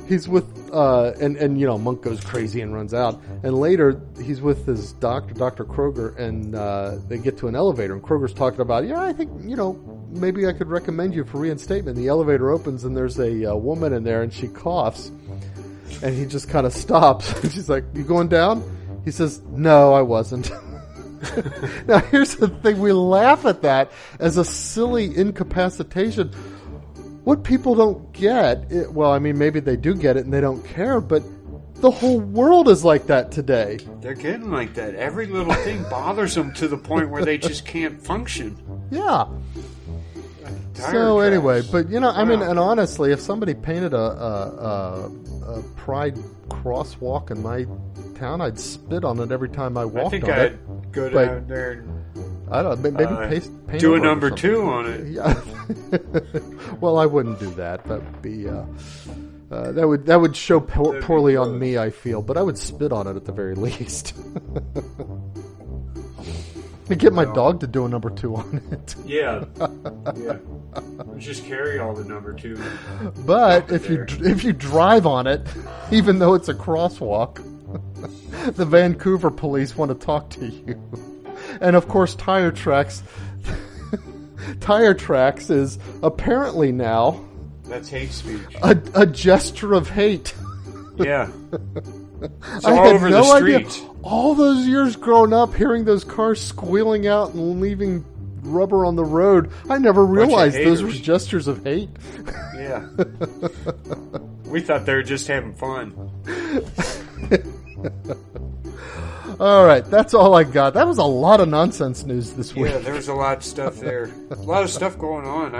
he's with, Monk goes crazy and runs out. And later, he's with his doctor, Dr. Kroger, and they get to an elevator, and Kroger's talking about, I think, maybe I could recommend you for reinstatement. The elevator opens, and there's a woman in there, and she coughs. And he just kind of stops. And she's like, "You going down?" He says, "No, I wasn't." Now, here's the thing. We laugh at that as a silly incapacitation. What people don't get, maybe they do get it and they don't care, but the whole world is like that today. They're getting like that. Every little thing bothers them to the point where they just can't function. Yeah. So anyway, but and honestly, if somebody painted a pride crosswalk in my town, I'd spit on it every time I walked on it. I think I'd go down there and I don't know, maybe paint do a number 2 on it. Yeah. Well, I wouldn't do that. That would be that would show poorly on me, I feel. But I would spit on it at the very least. And get my dog to do a number 2 on it. Yeah. Just carry all the number 2. But if you drive on it, even though it's a crosswalk, the Vancouver police want to talk to you. And of course, Tire Tracks is apparently now, that's hate speech. A gesture of hate. Yeah. It's I all had over no the streets. idea. All those years growing up, hearing those cars squealing out and leaving rubber on the road, I never realized those were gestures of hate. Yeah. We thought they were just having fun. All right, that's all I got. That was a lot of nonsense news this week. Yeah, there was a lot of stuff there. A lot of stuff going on.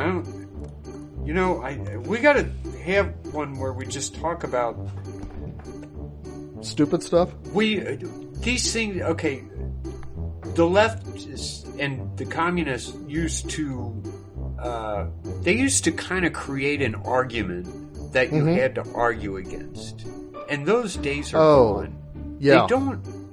We got to have one where we just talk about stupid stuff. These things. Okay, the left and the communists used to kind of create an argument that you had to argue against, and those days are gone. Yeah,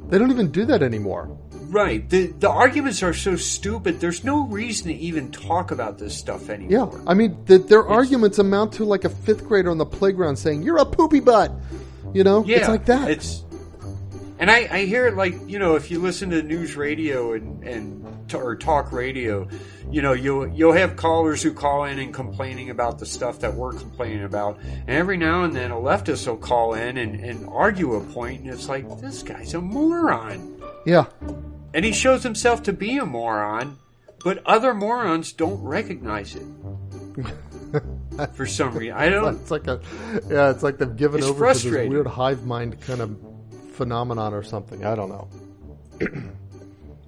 They don't even do that anymore. Right. The arguments are so stupid, there's no reason to even talk about this stuff anymore. Yeah. I mean, their arguments amount to like a 5th grader on the playground saying, "You're a poopy butt." Yeah, it's like that. And I hear it like, if you listen to news radio or talk radio, you'll have callers who call in and complaining about the stuff that we're complaining about. And every now and then a leftist will call in and argue a point, and it's like, this guy's a moron. Yeah. And he shows himself to be a moron, but other morons don't recognize it. For some reason. I don't... It's like they've given over to this weird hive mind kind of phenomenon or something. I don't know.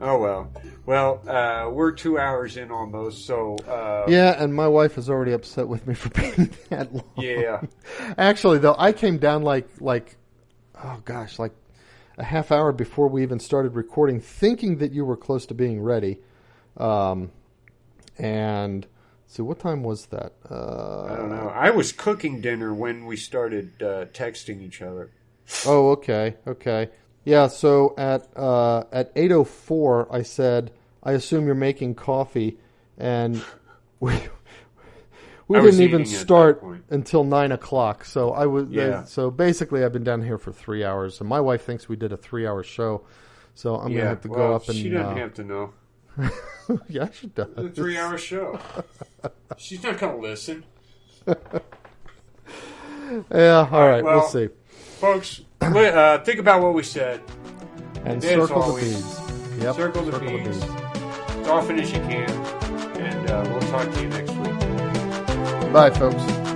Oh, well. Well, we're 2 hours in almost, so... yeah, and my wife is already upset with me for being that long. Yeah. Actually, though, I came down like a half hour before we even started recording, thinking that you were close to being ready. And... So what time was that? I don't know. I was cooking dinner when we started texting each other. Oh, okay. Yeah, so at 8:04, I said, "I assume you're making coffee," and we didn't even start until 9 o'clock. So I was so basically I've been down here for 3 hours, and my wife thinks we did a 3-hour show. So I'm gonna have to go up and. She doesn't have to know. Yeah, she does. It's a 3-hour show. She's not going to listen. Yeah, all right, we'll see. Folks, think about what we said. And circle the beads. Yep, circle the beads as often as you can. And we'll talk to you next week. Bye, folks.